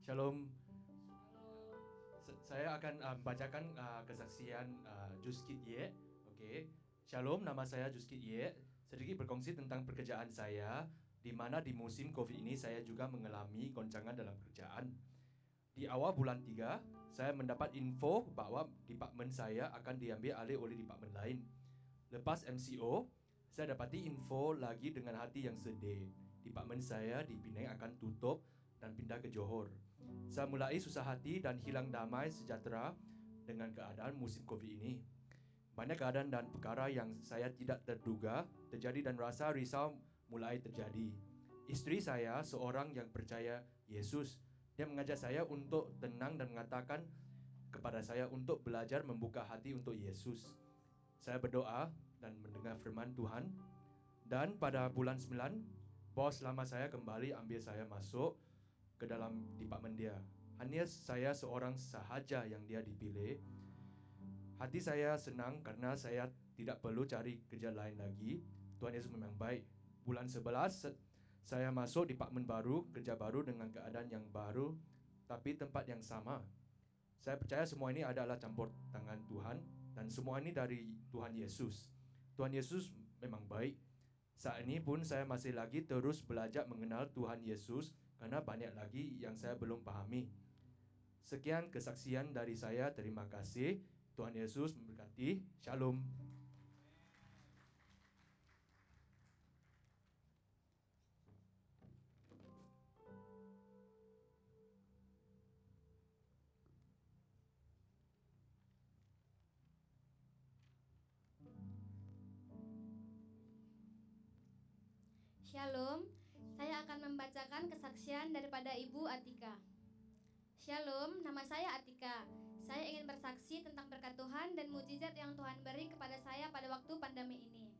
Shalom. Saya akan membacakan kesaksian Juskit Ye. Oke. Shalom, nama saya Juskit Ye. Sedikit berkongsi tentang pekerjaan saya, di mana di musim Covid ini saya juga mengalami goncangan dalam pekerjaan. Di awal bulan 3, saya mendapat info bahwa departemen saya akan diambil alih oleh departemen lain. Lepas MCO, saya dapati info lagi dengan hati yang sedih. Departemen saya di Penang akan tutup dan pindah ke Johor. Saya mulai susah hati dan hilang damai sejahtera dengan keadaan musim Covid ini. Banyak keadaan dan perkara yang saya tidak terduga terjadi dan rasa risau mulai terjadi. Istri saya seorang yang percaya Yesus. Dia mengajak saya untuk tenang dan mengatakan kepada saya untuk belajar membuka hati untuk Yesus. Saya berdoa dan mendengar firman Tuhan. Dan pada bulan 9, bos lama saya kembali ambil saya masuk ke dalam departemen dia. Hanya saya seorang sahaja yang dia dipilih. Hati saya senang karena saya tidak perlu cari kerja lain lagi. Tuhan Yesus memang baik. Bulan 11, saya masuk departemen baru, kerja baru dengan keadaan yang baru, tapi tempat yang sama. Saya percaya semua ini adalah campur tangan Tuhan dan semua ini dari Tuhan Yesus. Tuhan Yesus memang baik. Saat ini pun saya masih lagi terus belajar mengenal Tuhan Yesus karena banyak lagi yang saya belum pahami. Sekian kesaksian dari saya. Terima kasih. Tuhan Yesus memberkati. Shalom. Shalom, saya akan membacakan kesaksian daripada Ibu Atika. Shalom, nama saya Atika. Saya ingin bersaksi tentang berkat Tuhan dan mujizat yang Tuhan beri kepada saya pada waktu pandemi ini.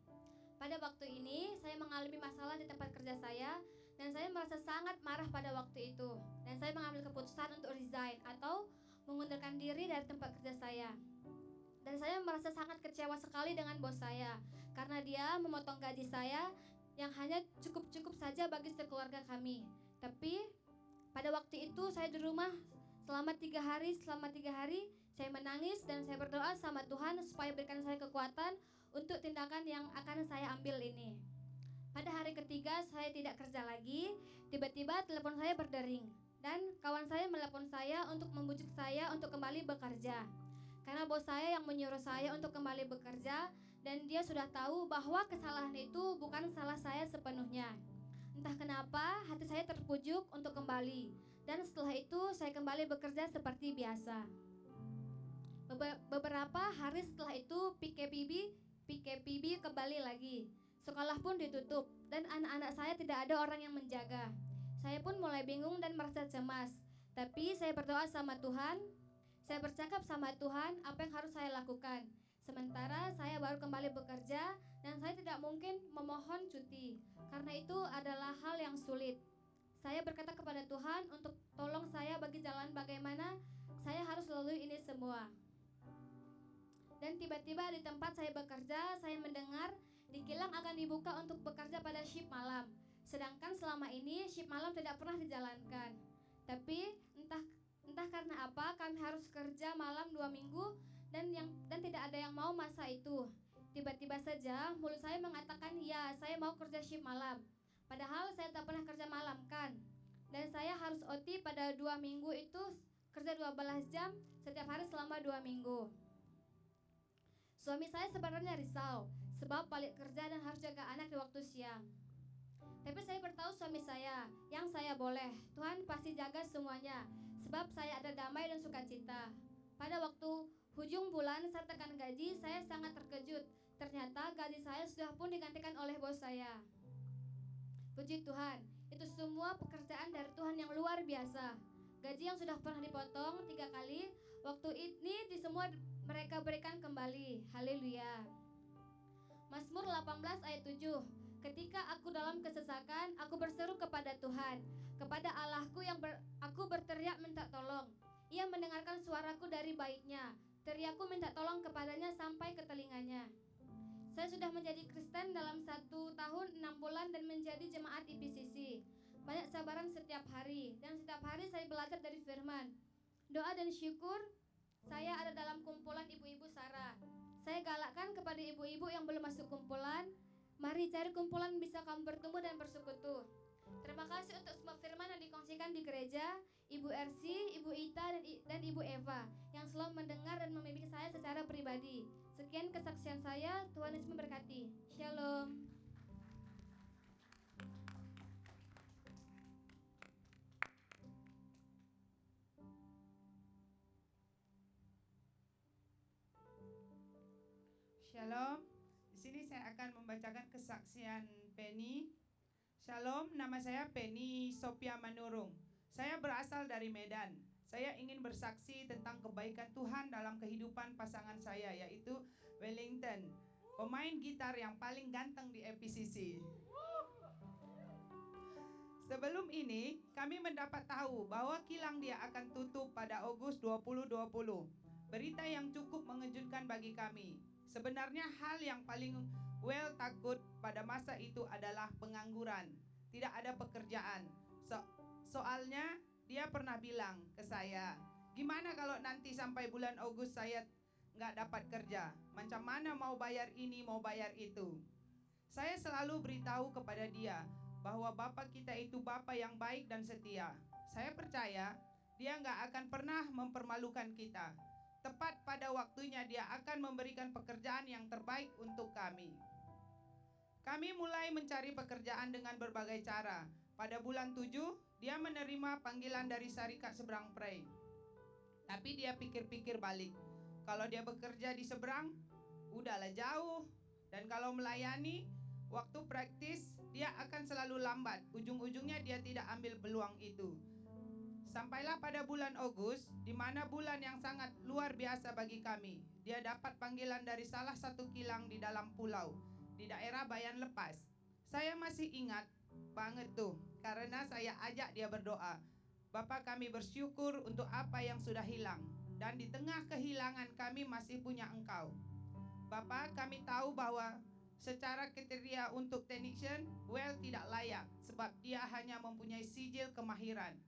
Pada waktu ini, saya mengalami masalah di tempat kerja saya dan saya merasa sangat marah pada waktu itu. Dan saya mengambil keputusan untuk resign atau mengundurkan diri dari tempat kerja saya. Dan saya merasa sangat kecewa sekali dengan bos saya karena dia memotong gaji saya yang hanya cukup-cukup saja bagi sekeluarga kami. Tapi pada waktu itu saya di rumah selama 3 hari. Selama 3 hari saya menangis dan saya berdoa sama Tuhan supaya berikan saya kekuatan untuk tindakan yang akan saya ambil ini. Pada hari ketiga saya tidak kerja lagi. Tiba-tiba telepon saya berdering dan kawan saya menelepon saya untuk membujuk saya untuk kembali bekerja. Karena bos saya yang menyuruh saya untuk kembali bekerja dan dia sudah tahu bahwa kesalahan itu bukan salah saya sepenuhnya. Entah kenapa hati saya terpujuk untuk kembali dan setelah itu saya kembali bekerja seperti biasa. Beberapa hari setelah itu PKPB kembali lagi. Sekolah pun ditutup dan anak-anak saya tidak ada orang yang menjaga. Saya pun mulai bingung dan merasa cemas. Tapi saya berdoa sama Tuhan. Saya bercakap sama Tuhan apa yang harus saya lakukan. Sementara saya baru kembali bekerja dan saya tidak mungkin memohon cuti karena itu adalah hal yang sulit. Saya berkata kepada Tuhan untuk tolong saya bagi jalan bagaimana saya harus lalui ini semua. Dan tiba-tiba di tempat saya bekerja, saya mendengar di kilang akan dibuka untuk bekerja pada shift malam. Sedangkan selama ini shift malam tidak pernah dijalankan. Tapi entah karena apa kami harus kerja malam 2 minggu dan tidak ada yang mau masa itu. Tiba-tiba saja mulut saya mengatakan ya saya mau kerja shift malam. Padahal saya tak pernah kerja malam kan. Dan saya harus OT pada 2 minggu itu kerja 12 jam setiap hari selama 2 minggu. Suami saya sebenarnya risau sebab balik kerja dan harus jaga anak di waktu siang. Tapi saya beritahu suami saya, yang saya boleh, Tuhan pasti jaga semuanya sebab saya ada damai dan sukacita. Pada waktu hujung bulan saat tekan gaji, saya sangat terkejut. Ternyata gaji saya sudah pun digantikan oleh bos saya. Puji Tuhan, itu semua pekerjaan dari Tuhan yang luar biasa. Gaji yang sudah pernah dipotong 3 kali, waktu ini di semua mereka berikan kembali. Haleluya. Mazmur 18 ayat 7. Ketika aku dalam kesesakan, aku berseru kepada Tuhan, kepada Allahku yang aku berteriak minta tolong. Ia mendengarkan suaraku dari baiknya. Teriakku minta tolong kepadanya sampai ke telinganya. Saya sudah menjadi Kristen dalam 1 tahun 6 bulan dan menjadi jemaat IPCC. Banyak sabaran setiap hari dan setiap hari saya belajar dari Doa dan syukur saya ada dalam kumpulan ibu-ibu Sarah. Saya galakkan kepada ibu-ibu yang belum masuk kumpulan, mari cari kumpulan bisa kamu bertumbuh dan bersekutu. Terima kasih untuk semua firman yang dikongsikan di gereja, Ibu Ersi, Ibu Ita, dan Ibu Eva yang selalu mendengar dan membimbing saya secara pribadi. Sekian kesaksian saya, Tuhan Yesus memberkati. Shalom. Shalom. Di sini saya akan membacakan kesaksian Penny. Shalom, nama saya Penny Sophia Manurung. Saya berasal dari Medan. Saya ingin bersaksi tentang kebaikan Tuhan dalam kehidupan pasangan saya, yaitu Wellington, pemain gitar yang paling ganteng di EPCC. Sebelum ini, kami mendapat tahu bahwa kilang dia akan tutup pada Agustus 2020. Berita yang cukup mengejutkan bagi kami. Sebenarnya hal yang paling takut pada masa itu adalah pengangguran. Tidak ada pekerjaan. Soalnya dia pernah bilang ke saya, gimana kalau nanti sampai bulan Agustus saya nggak dapat kerja? Macam mana mau bayar ini, mau bayar itu? Saya selalu beritahu kepada dia bahwa Bapak kita itu Bapak yang baik dan setia. Saya percaya dia nggak akan pernah mempermalukan kita. Tepat pada waktunya dia akan memberikan pekerjaan yang terbaik untuk kami. Kami mulai mencari pekerjaan dengan berbagai cara. Pada bulan 7, dia menerima panggilan dari Syarikat Seberang Prei. Tapi dia pikir-pikir balik. Kalau dia bekerja di seberang, udahlah jauh. Dan kalau melayani, waktu praktis, dia akan selalu lambat. Ujung-ujungnya dia tidak ambil peluang itu. Sampailah pada bulan Agustus, di mana bulan yang sangat luar biasa bagi kami. Dia dapat panggilan dari salah satu kilang di dalam pulau, di daerah Bayan Lepas. Saya masih ingat banget tuh, karena saya ajak dia berdoa. Bapak, kami bersyukur untuk apa yang sudah hilang. Dan di tengah kehilangan kami masih punya Engkau. Bapak, kami tahu bahwa secara kriteria untuk technician, Well tidak layak, sebab dia hanya mempunyai sijil kemahiran.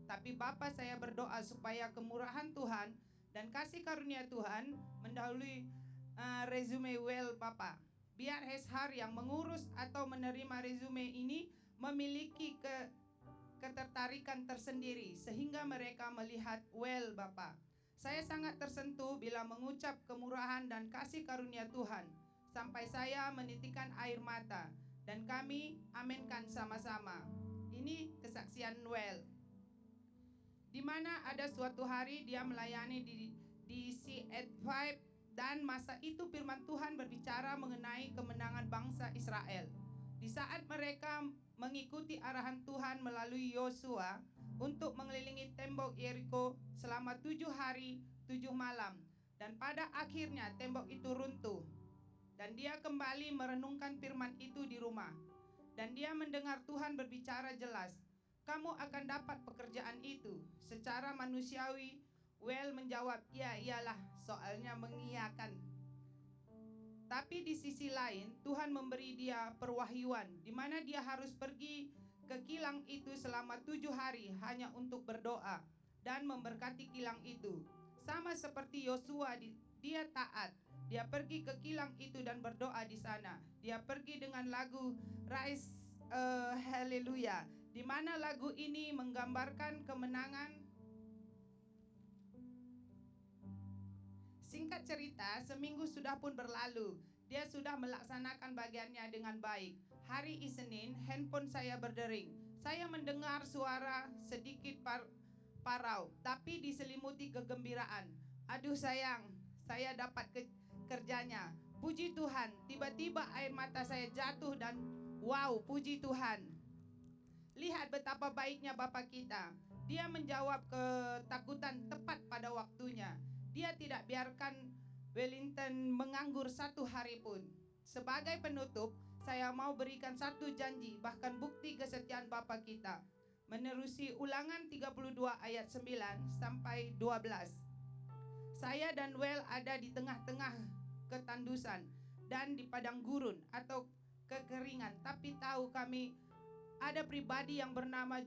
Tapi Bapak, saya berdoa supaya kemurahan Tuhan dan kasih karunia Tuhan mendahului resume Well Bapak. Biar HR yang mengurus atau menerima resume ini memiliki ketertarikan tersendiri sehingga mereka melihat Well Bapak. Saya sangat tersentuh bila mengucap kemurahan dan kasih karunia Tuhan sampai saya menitikkan air mata, dan kami aminkan sama-sama. Ini kesaksian Well, di mana ada suatu hari dia melayani di C85, dan masa itu firman Tuhan berbicara mengenai kemenangan bangsa Israel. Di saat mereka mengikuti arahan Tuhan melalui Yosua untuk mengelilingi tembok Yeriko selama 7 hari 7 malam, dan pada akhirnya tembok itu runtuh. Dan dia kembali merenungkan firman itu di rumah, dan dia mendengar Tuhan berbicara jelas, kamu akan dapat pekerjaan itu. Secara manusiawi, Well menjawab, ya iyalah, soalnya mengiyakan. Tapi di sisi lain, Tuhan memberi dia perwahyuan, di mana dia harus pergi ke kilang itu selama 7 hari hanya untuk berdoa dan memberkati kilang itu. Sama seperti Yosua, dia taat. Dia pergi ke kilang itu dan berdoa di sana. Dia pergi dengan lagu Rise Haleluya, di mana lagu ini menggambarkan kemenangan. Singkat cerita, seminggu sudah pun berlalu. Dia sudah melaksanakan bagiannya dengan baik. Hari Isnin, handphone saya berdering. Saya mendengar suara sedikit parau, tapi diselimuti kegembiraan. Aduh sayang, saya dapat kerjanya. Puji Tuhan, tiba-tiba air mata saya jatuh dan wow, puji Tuhan. Lihat betapa baiknya Bapa kita. Dia menjawab ketakutan tepat pada waktunya. Dia tidak biarkan Wellington menganggur 1 hari pun. Sebagai penutup, saya mau berikan satu janji, bahkan bukti kesetiaan Bapa kita. Menerusi Ulangan 32 ayat 9 sampai 12. Saya dan Well ada di tengah-tengah ketandusan dan di padang gurun atau kekeringan, tapi tahu kami ada pribadi yang bernama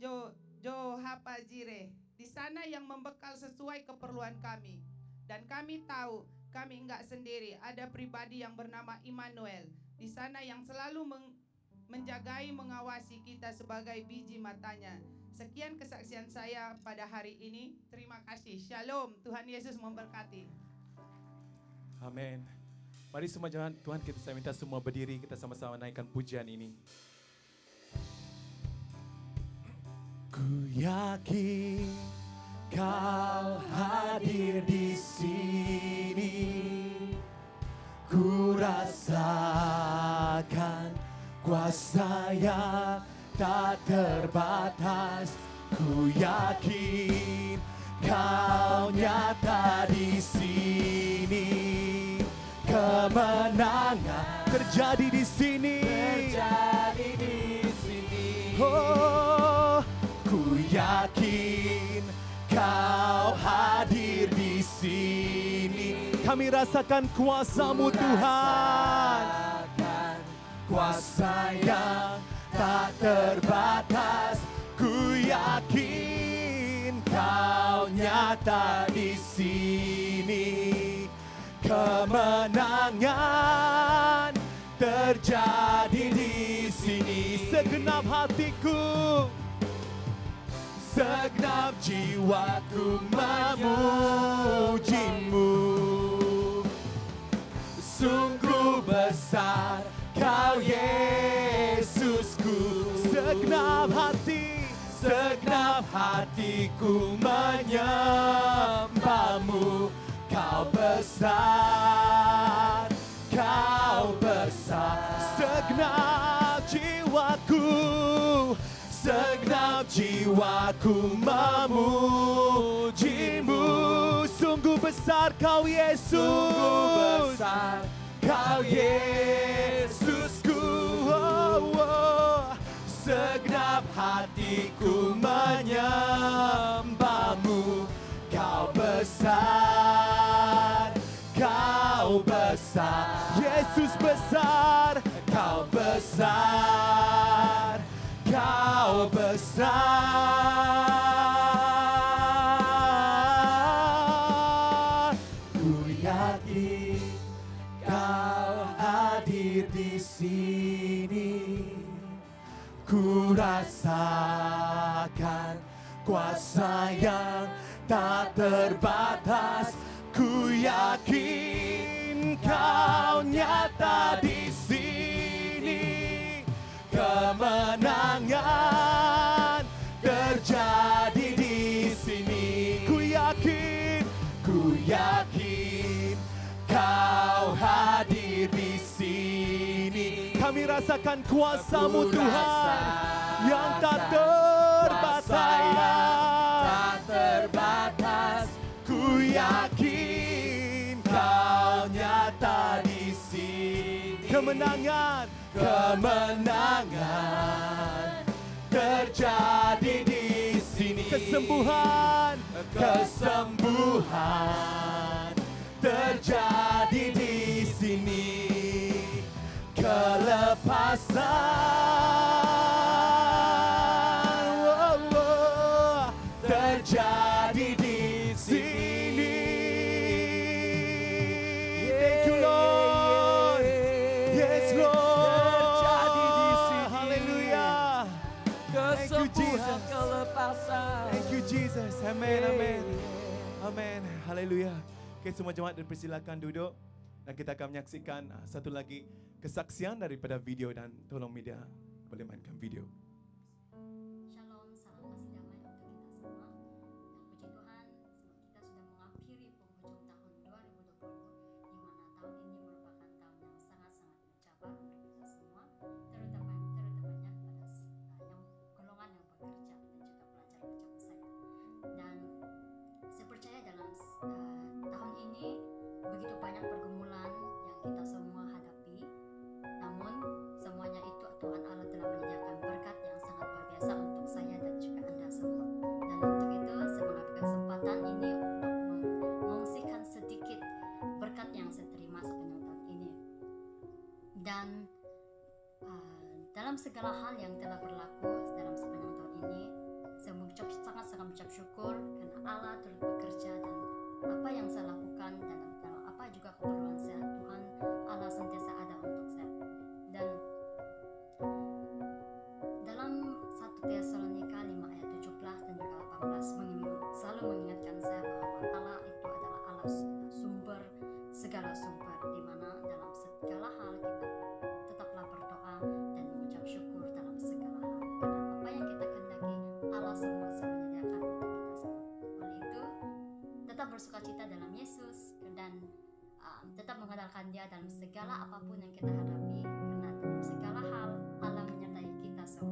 Johapajire. Di sana yang membekal sesuai keperluan kami. Dan kami tahu kami enggak sendiri. Ada pribadi yang bernama Immanuel. Di sana yang selalu menjagai, mengawasi kita sebagai biji matanya. Sekian kesaksian saya pada hari ini. Terima kasih. Shalom. Tuhan Yesus memberkati. Amin. Mari semua Tuhan saya minta semua berdiri, kita sama-sama naikkan pujian ini. Ku yakin Kau hadir di sini, ku rasakan kuasa yang tak terbatas. Ku yakin Kau nyata di sini, kemenangan terjadi di sini. Oh, ku yakin Kau hadir di sini. Kami rasakan kuasa-Mu Tuhan, kuasa yang tak terbatas. Ku yakin Kau nyata di sini, kemenangan terjadi di sini. Segenap hatiku, segenap jiwaku memuji-Mu. Sungguh besar Kau Yesusku. Segenap hatiku menyembah-Mu. Kau besar, Kau besar. Segenap jiwaku memuji-Mu. Sungguh besar Kau Yesus, sungguh besar Kau Yesusku. Oh, oh. Segenap hatiku menyembah-Mu. Kau besar, Kau besar. Yesus besar, Kau besar, Kau besar. Ku yakin Kau hadir di sini, ku rasakan kuasa yang tak terbatas. Ku yakin Kau nyata di sini, kemenangan terjadi di sini. Ku yakin Kau hadir di sini. Kami rasakan kuasa-Mu Tuhan yang tak terbatas. Ku yakin Kau nyata di sini. Kemenangan terjadi di sini. Kesembuhan terjadi di sini. Kelepasan terjadi di sini. Thank you Lord. Yes Lord. Terjadi di sini. Haleluya. Kesembuhan, kelepasan. Thank you Jesus. Amen, amen. Amen. Haleluya. Oke, semua jemaat dipersilakan duduk. Dan kita akan menyaksikan satu lagi kesaksian daripada video, dan tolong media boleh mainkan video. Shalom, salam kasih damai untuk kita semua. Dan puji Tuhan, kita sudah mengakhiri penghujung tahun 2020, di mana tahun ini merupakan tahun yang sangat-sangat mencabar untuk kita semua, terutama pada yang golongan yang bekerja dan juga pelajar macam saya. Dan saya percaya dalam tahun ini begitu banyak pergumulan yang kita semua hadapi. Namun semuanya itu Tuhan Allah telah menyediakan berkat yang sangat luar biasa untuk saya dan juga Anda semua. Dan untuk itu saya mengambil kesempatan ini untuk mengungsikan sedikit berkat yang saya terima sepanjang tahun ini. Dan dalam segala hal yang telah berlaku dalam sepanjang tahun ini, saya mengucap Allah turut bekerja dan apa yang saya lakukan dan dalam apa juga keperluan saya, Tuhan Allah senantiasa ada untuk saya. Dan dalam 1 Tesalonika 5 ayat 17 dan juga 18 selalu mengingatkan saya bahwa Allah itu adalah Allah sumber segala sumber, di mana dalam segala hal kita tetaplah berdoa dan mengucap syukur dalam segala hal, karena apa yang kita kehendaki Allah semua menyediakan untuk kita semua. Oleh itu tetap bersukacita dalam Yesus dan tetap mengandalkan Dia dalam segala apapun yang kita hadapi, karena dalam segala hal Allah menyertai kita semua.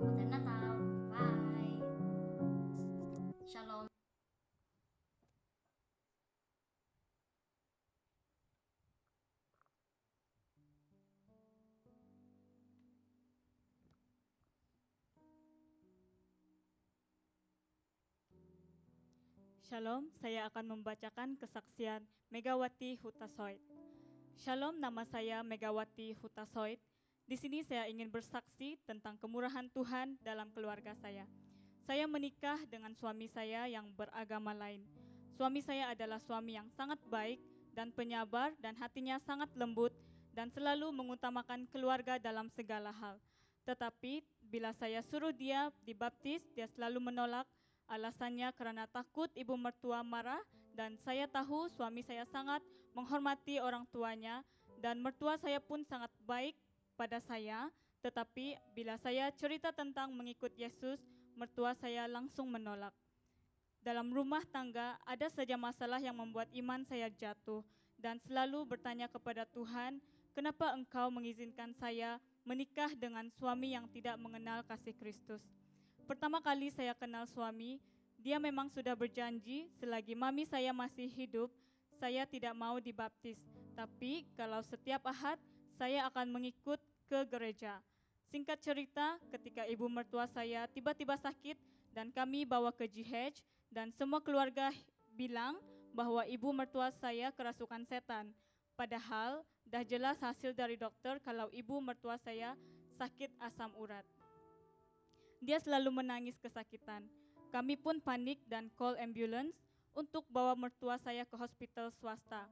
Selamat Hari Natal, bye, shalom. Shalom, saya akan membacakan kesaksian Megawati Hutasoit. Shalom, nama saya Megawati Hutasoit. Di sini saya ingin bersaksi tentang kemurahan Tuhan dalam keluarga saya. Saya menikah dengan suami saya yang beragama lain. Suami saya adalah suami yang sangat baik dan penyabar dan hatinya sangat lembut dan selalu mengutamakan keluarga dalam segala hal. Tetapi bila saya suruh dia dibaptis, dia selalu menolak. Alasannya karena takut ibu mertua marah, dan saya tahu suami saya sangat menghormati orang tuanya dan mertua saya pun sangat baik pada saya. Tetapi bila saya cerita tentang mengikut Yesus, mertua saya langsung menolak. Dalam rumah tangga ada saja masalah yang membuat iman saya jatuh dan selalu bertanya kepada Tuhan, kenapa Engkau mengizinkan saya menikah dengan suami yang tidak mengenal kasih Kristus? Pertama kali saya kenal suami, dia memang sudah berjanji selagi mami saya masih hidup, saya tidak mau dibaptis. Tapi kalau setiap Ahad, saya akan mengikut ke gereja. Singkat cerita, ketika ibu mertua saya tiba-tiba sakit dan kami bawa ke GH, dan semua keluarga bilang bahwa ibu mertua saya kerasukan setan. Padahal dah jelas hasil dari dokter kalau ibu mertua saya sakit asam urat. Dia selalu menangis kesakitan. Kami pun panik dan call ambulance untuk bawa mertua saya ke hospital swasta.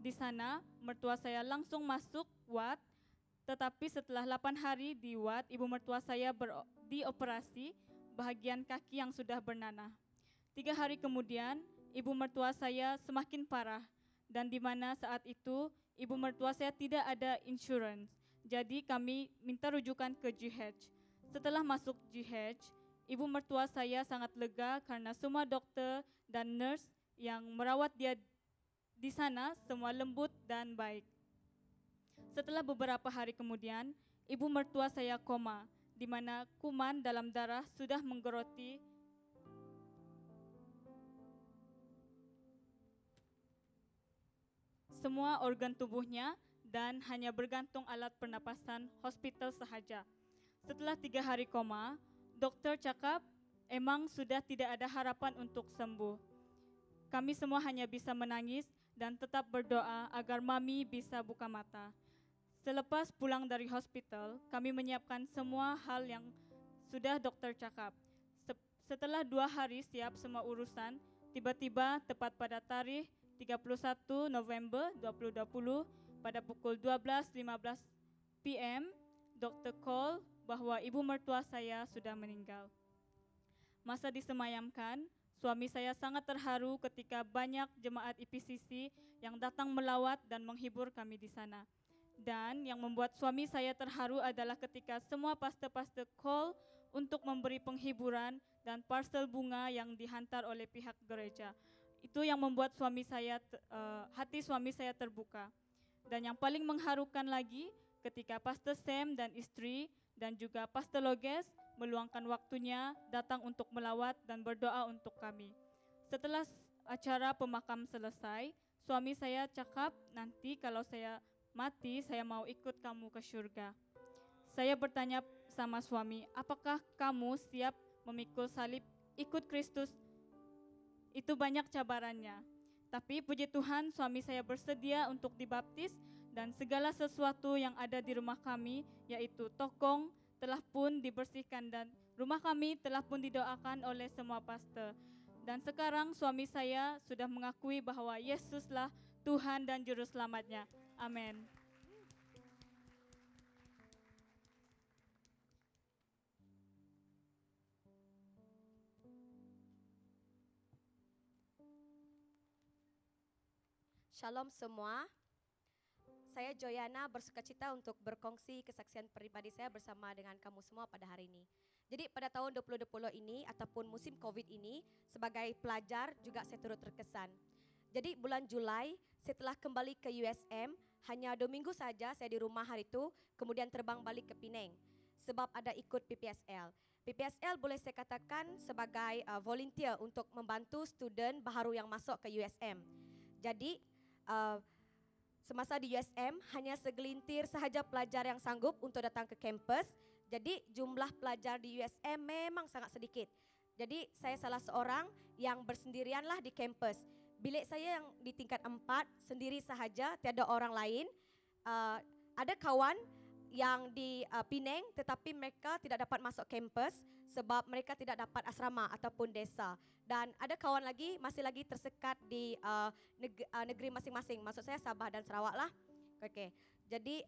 Di sana, mertua saya langsung masuk ward, tetapi setelah 8 hari di ward, ibu mertua saya dioperasi bahagian kaki yang sudah bernanah. 3 hari kemudian, ibu mertua saya semakin parah, dan di mana saat itu, ibu mertua saya tidak ada insurance. Jadi kami minta rujukan ke GH. Setelah masuk GH, ibu mertua saya sangat lega karena semua dokter dan nurse yang merawat dia di sana semua lembut dan baik. Setelah beberapa hari kemudian, ibu mertua saya koma, di mana kuman dalam darah sudah menggeroti semua organ tubuhnya dan hanya bergantung alat pernapasan hospital sahaja. Setelah 3 hari koma, dokter cakap emang sudah tidak ada harapan untuk sembuh. Kami semua hanya bisa menangis dan tetap berdoa agar mami bisa buka mata. Selepas pulang dari hospital, kami menyiapkan semua hal yang sudah dokter cakap. Setelah 2 hari siap semua urusan, tiba-tiba tepat pada tarikh 31 November 2020 pada pukul 12.15 PM, dokter call bahwa ibu mertua saya sudah meninggal. Masa disemayamkan, suami saya sangat terharu ketika banyak jemaat IPCC yang datang melawat dan menghibur kami di sana. Dan yang membuat suami saya terharu adalah ketika semua pastor-pastor call untuk memberi penghiburan dan parcel bunga yang dihantar oleh pihak gereja. Itu yang membuat hati suami saya terbuka. Dan yang paling mengharukan lagi ketika Pastor Sam dan istri dan juga Pastor Loges meluangkan waktunya datang untuk melawat dan berdoa untuk kami. Setelah acara pemakam selesai, suami saya cakap, nanti kalau saya mati, saya mau ikut kamu ke surga. Saya bertanya sama suami, apakah kamu siap memikul salib ikut Kristus? Itu banyak cabarannya. Tapi puji Tuhan, suami saya bersedia untuk dibaptis dan segala sesuatu yang ada di rumah kami, yaitu tokong, telah pun dibersihkan dan rumah kami telah pun didoakan oleh semua pastor. Dan sekarang suami saya sudah mengakui bahwa Yesuslah Tuhan dan Juru Selamatnya. Amin. Shalom semua. Saya Joyana bersukacita untuk berkongsi kesaksian pribadi saya bersama dengan kamu semua pada hari ini. Jadi pada tahun 2020 ini ataupun musim COVID ini, sebagai pelajar juga saya turut terkesan. Jadi bulan Julai setelah kembali ke USM, hanya 2 minggu saja saya di rumah hari itu, kemudian terbang balik ke Penang. Sebab ada ikut PPSL. PPSL boleh saya katakan sebagai volunteer untuk membantu student baharu yang masuk ke USM. Jadi semasa di USM hanya segelintir sahaja pelajar yang sanggup untuk datang ke kampus. Jadi jumlah pelajar di USM memang sangat sedikit. Jadi saya salah seorang yang bersendirianlah di kampus. Bilik saya yang di tingkat 4 sendiri sahaja, tiada orang lain. Ada kawan yang di Penang tetapi mereka tidak dapat masuk kampus sebab mereka tidak dapat asrama ataupun desa. Dan ada kawan lagi masih lagi tersekat di negeri masing-masing. Maksud saya Sabah dan Sarawak lah. Okey. Jadi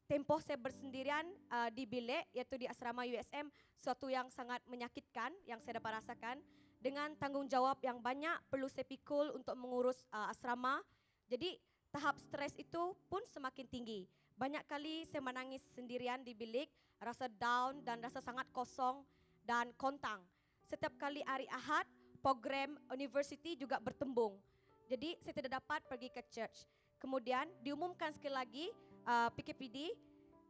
tempoh saya bersendirian di bilik iaitu di asrama USM, suatu yang sangat menyakitkan yang saya dapat rasakan dengan tanggungjawab yang banyak perlu saya pikul untuk mengurus asrama. Jadi tahap stres itu pun semakin tinggi. Banyak kali saya menangis sendirian di bilik, rasa down dan rasa sangat kosong dan kontang. Setiap kali hari Ahad, program university juga bertembung. Jadi saya tidak dapat pergi ke church. Kemudian diumumkan sekali lagi PKPD.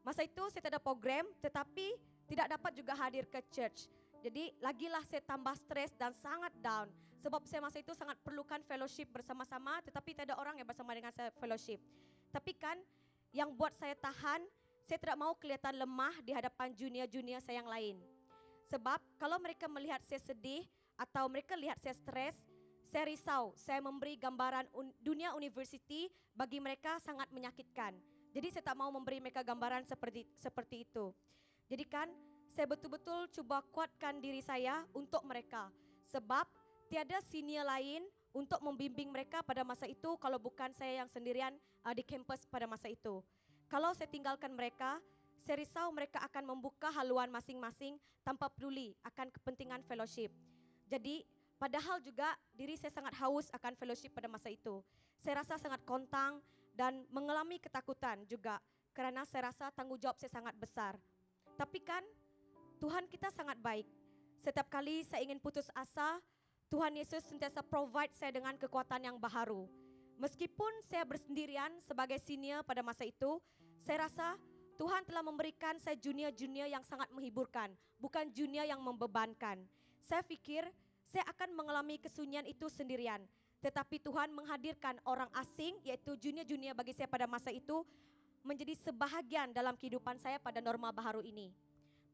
Masa itu saya tidak ada program tetapi tidak dapat juga hadir ke church. Jadi lagilah saya tambah stres dan sangat down. Sebab saya masa itu sangat perlukan fellowship bersama-sama tetapi tidak ada orang yang bersama dengan saya fellowship. Tapi kan yang buat saya tahan, saya tidak mau kelihatan lemah di hadapan junior-junior saya yang lain. Sebab kalau mereka melihat saya sedih atau mereka lihat saya stres, saya risau. Saya memberi gambaran dunia university bagi mereka sangat menyakitkan. Jadi saya tak mau memberi mereka gambaran seperti itu. Jadi kan saya betul-betul cuba kuatkan diri saya untuk mereka. Sebab tiada senior lain untuk membimbing mereka pada masa itu kalau bukan saya yang sendirian di kampus pada masa itu. Kalau saya tinggalkan mereka, saya risau mereka akan membuka haluan masing-masing tanpa peduli akan kepentingan fellowship. Jadi padahal juga diri saya sangat haus akan fellowship pada masa itu. Saya rasa sangat kontang dan mengalami ketakutan juga kerana saya rasa tanggungjawab saya sangat besar. Tapi kan Tuhan kita sangat baik. Setiap kali saya ingin putus asa, Tuhan Yesus sentiasa provide saya dengan kekuatan yang baharu. Meskipun saya bersendirian sebagai senior pada masa itu, saya rasa Tuhan telah memberikan saya junior-junior yang sangat menghiburkan, bukan junior yang membebankan. Saya fikir saya akan mengalami kesunyian itu sendirian. Tetapi Tuhan menghadirkan orang asing, yaitu junior-junior bagi saya pada masa itu, menjadi sebahagian dalam kehidupan saya pada norma baharu ini.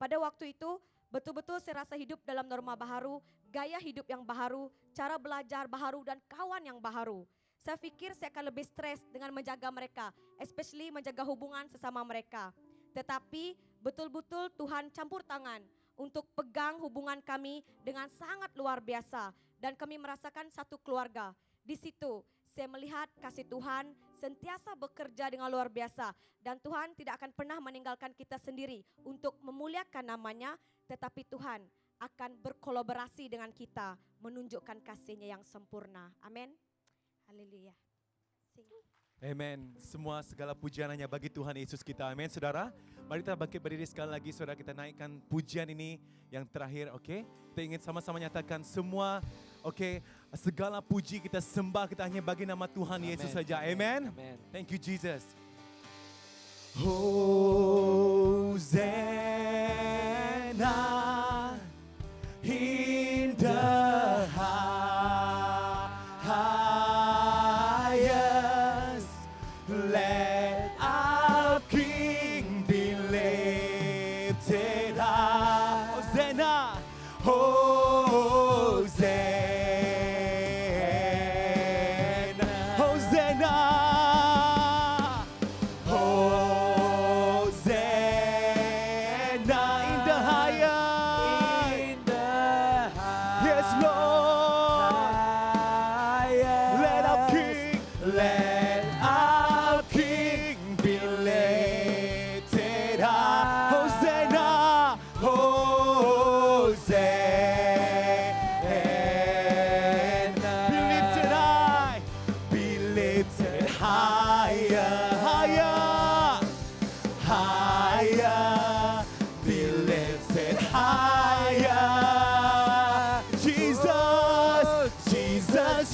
Pada waktu itu, betul-betul saya rasa hidup dalam norma baharu, gaya hidup yang baharu, cara belajar baharu dan kawan yang baharu. Saya fikir saya akan lebih stres dengan menjaga mereka, especially menjaga hubungan sesama mereka. Tetapi betul-betul Tuhan campur tangan untuk pegang hubungan kami dengan sangat luar biasa. Dan kami merasakan satu keluarga. Di situ saya melihat kasih Tuhan sentiasa bekerja dengan luar biasa. Dan Tuhan tidak akan pernah meninggalkan kita sendiri untuk memuliakan namanya. Tetapi Tuhan akan berkolaborasi dengan kita menunjukkan kasih-Nya yang sempurna. Amin. Haleluya. Amen. Semua segala pujian hanya bagi Tuhan Yesus kita. Amin, saudara. Mari kita bangkit berdiri sekali lagi, saudara. Kita naikkan pujian ini yang terakhir, oke? Kita ingin sama-sama nyatakan semua, oke? Segala puji kita sembah, kita hanya bagi nama Tuhan Yesus saja. Amen. Thank you, Jesus. Hosanna in the highest. Let our King be lifted high. Hosanna, Hosanna, Hosanna, Hosanna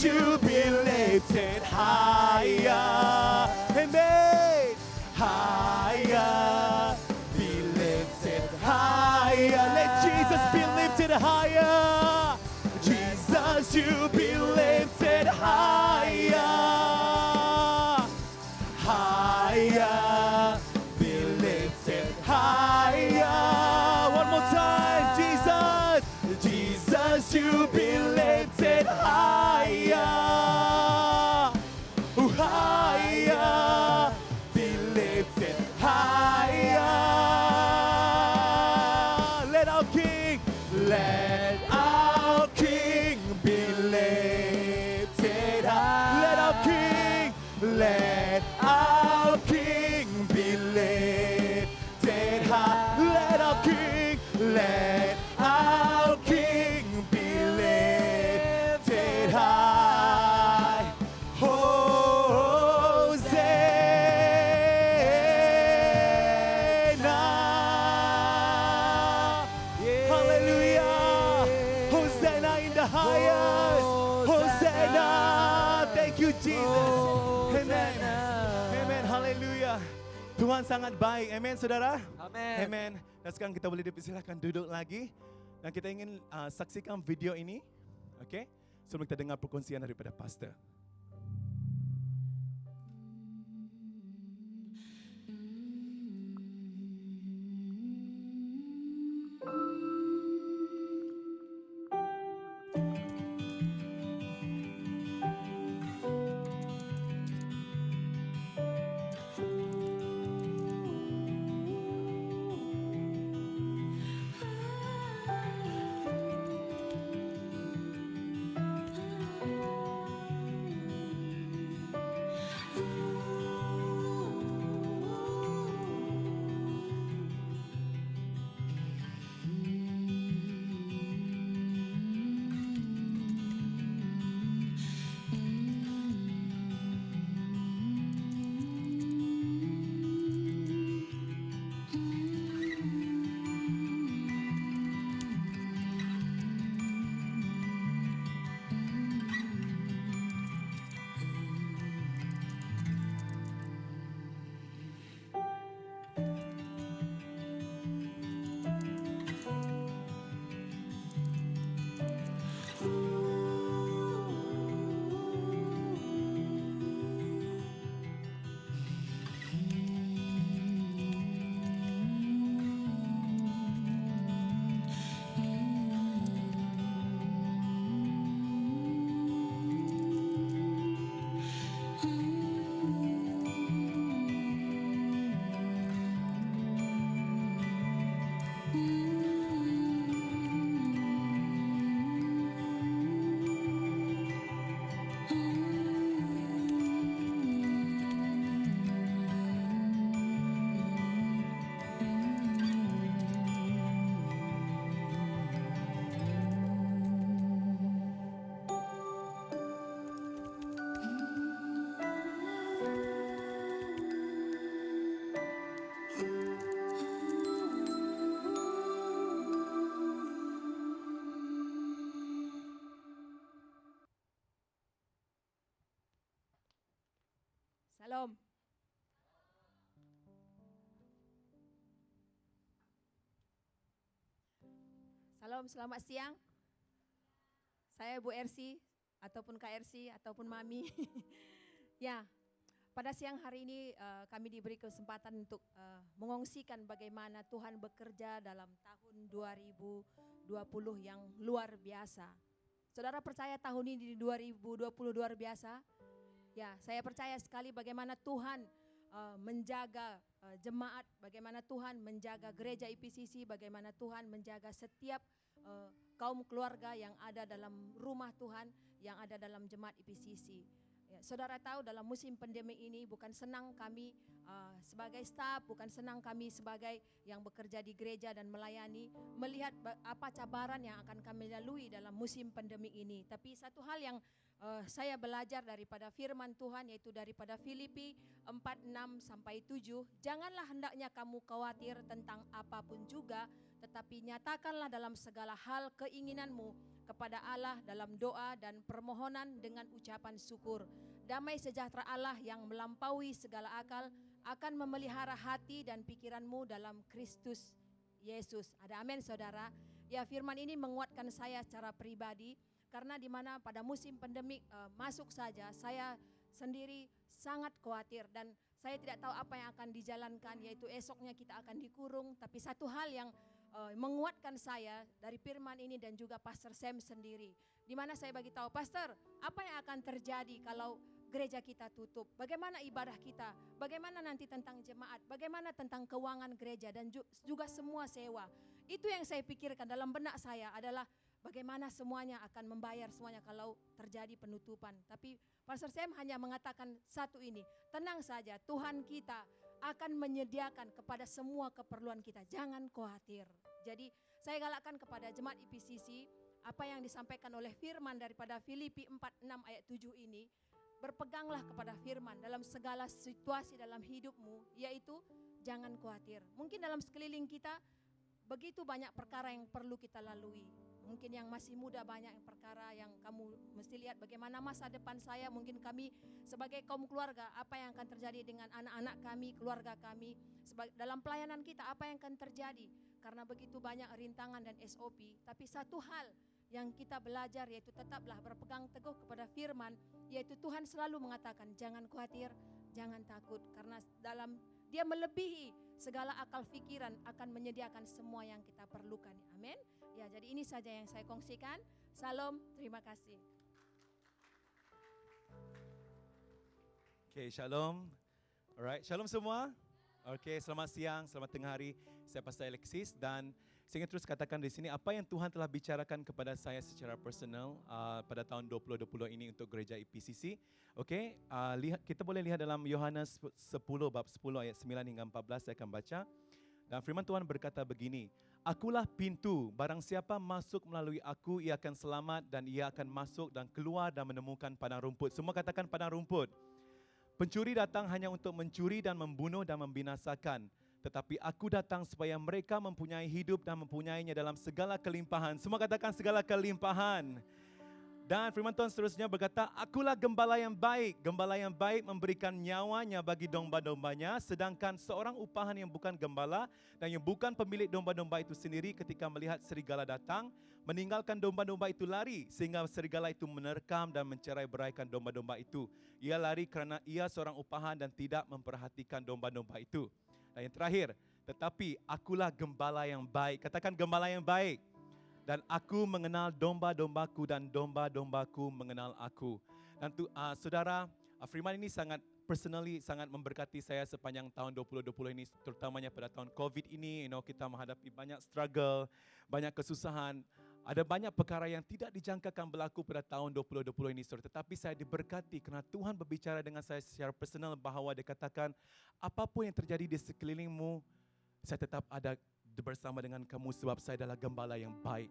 you be lifted higher. Amen. Higher, be lifted higher. Let Jesus be lifted higher. Jesus, you be lifted higher. Higher, be lifted higher. One more time, Jesus. Jesus, you be lifted higher. Higher, be lifted higher. Let our King be lifted high. Let our King be lifted high. Let our King be lifted high. Hosanna. Hallelujah. Hosanna in the highest. Hosanna. Thank you, Jesus. Amen. Amen. Hallelujah. Tuhan sangat baik. Amen, saudara. Amin. Amen. Dan sekarang kita boleh dipersilakan duduk lagi. Dan kita ingin saksikan video ini. Oke. Sebelum kita dengar perkongsian daripada pastor. Salam. Salam, selamat siang. Saya Bu Ersi ataupun Kak Ersi ataupun Mami. Ya, pada siang hari ini kami diberi kesempatan untuk mengongsikan bagaimana Tuhan bekerja dalam tahun 2020 yang luar biasa. Saudara percaya tahun ini di 2020 luar biasa? Ya, saya percaya sekali bagaimana Tuhan menjaga jemaat, bagaimana Tuhan menjaga gereja IPCC, bagaimana Tuhan menjaga setiap kaum keluarga yang ada dalam rumah Tuhan, yang ada dalam jemaat IPCC. Ya, saudara tahu dalam musim pandemi ini bukan senang kami sebagai staf, bukan senang kami sebagai yang bekerja di gereja dan melayani, melihat apa cabaran yang akan kami lalui dalam musim pandemi ini. Tapi satu hal yang saya belajar daripada firman Tuhan, yaitu daripada Filipi 4:6-7, janganlah hendaknya kamu khawatir tentang apapun juga, tetapi nyatakanlah dalam segala hal keinginanmu kepada Allah dalam doa dan permohonan dengan ucapan syukur. Damai sejahtera Allah yang melampaui segala akal akan memelihara hati dan pikiranmu dalam Kristus Yesus. Ada amin saudara. Ya, firman ini menguatkan saya secara pribadi karena di mana pada musim pandemik masuk saja saya sendiri sangat khawatir dan saya tidak tahu apa yang akan dijalankan, yaitu esoknya kita akan dikurung. Tapi satu hal yang menguatkan saya dari firman ini dan juga Pastor Sam sendiri, di mana saya bagi tahu, Pastor, apa yang akan terjadi kalau gereja kita tutup? Bagaimana ibadah kita? Bagaimana nanti tentang jemaat? Bagaimana tentang keuangan gereja dan juga semua sewa? Itu yang saya pikirkan dalam benak saya adalah bagaimana semuanya akan membayar semuanya kalau terjadi penutupan. Tapi Pastor Sam hanya mengatakan satu ini, tenang saja, Tuhan kita akan menyediakan kepada semua keperluan kita, jangan khawatir. Jadi saya galakkan kepada jemaat IPCC, apa yang disampaikan oleh firman daripada Filipi 4:6 ayat 7 ini, berpeganglah kepada firman dalam segala situasi dalam hidupmu, yaitu jangan khawatir. Mungkin dalam sekeliling kita begitu banyak perkara yang perlu kita lalui. Mungkin yang masih muda banyak yang perkara yang kamu mesti lihat bagaimana masa depan saya. Mungkin kami sebagai kaum keluarga, apa yang akan terjadi dengan anak-anak kami, keluarga kami. Dalam pelayanan kita, apa yang akan terjadi. Karena begitu banyak rintangan dan SOP. Tapi satu hal yang kita belajar yaitu tetaplah berpegang teguh kepada firman. Yaitu Tuhan selalu mengatakan jangan khawatir, jangan takut. Karena dalam Dia melebihi segala akal fikiran akan menyediakan semua yang kita perlukan. Amin. Ya, jadi ini saja yang saya kongsikan. Salam, terima kasih. Okay, shalom. Alright, shalom semua. Okay, selamat siang, selamat tengah hari. Saya Pastor Alexis dan saya ingin terus katakan di sini apa yang Tuhan telah bicarakan kepada saya secara personal pada tahun 2020 ini untuk gereja IPCC. Okay, kita boleh lihat dalam Yohanes 10 bab 10 ayat 9 hingga 14 saya akan baca. Dan firman Tuhan berkata begini, Akulah pintu, barang siapa masuk melalui aku, ia akan selamat dan ia akan masuk dan keluar dan menemukan padang rumput. Semua katakan padang rumput. Pencuri datang hanya untuk mencuri dan membunuh dan membinasakan. Tetapi aku datang supaya mereka mempunyai hidup dan mempunyainya dalam segala kelimpahan. Semua katakan segala kelimpahan. Dan firman Tuhan seterusnya berkata, Akulah gembala yang baik. Gembala yang baik memberikan nyawanya bagi domba-dombanya. Sedangkan seorang upahan yang bukan gembala dan yang bukan pemilik domba-domba itu sendiri ketika melihat serigala datang, meninggalkan domba-domba itu lari. Sehingga serigala itu menerkam dan mencerai-beraikan domba-domba itu. Ia lari kerana ia seorang upahan dan tidak memperhatikan domba-domba itu. Dan yang terakhir, tetapi akulah gembala yang baik. Katakan gembala yang baik. Dan aku mengenal domba-dombaku dan domba-dombaku mengenal aku. Dan saudara, firman ini sangat personally sangat memberkati saya sepanjang tahun 2020 ini, terutamanya pada tahun COVID ini. Kita menghadapi banyak struggle, banyak kesusahan. Ada banyak perkara yang tidak dijangkakan berlaku pada tahun 2020 ini, saudara. Tetapi saya diberkati kerana Tuhan berbicara dengan saya secara personal bahawa dia katakan, apapun yang terjadi di sekelilingmu, saya tetap ada bersama dengan kamu sebab saya adalah gembala yang baik.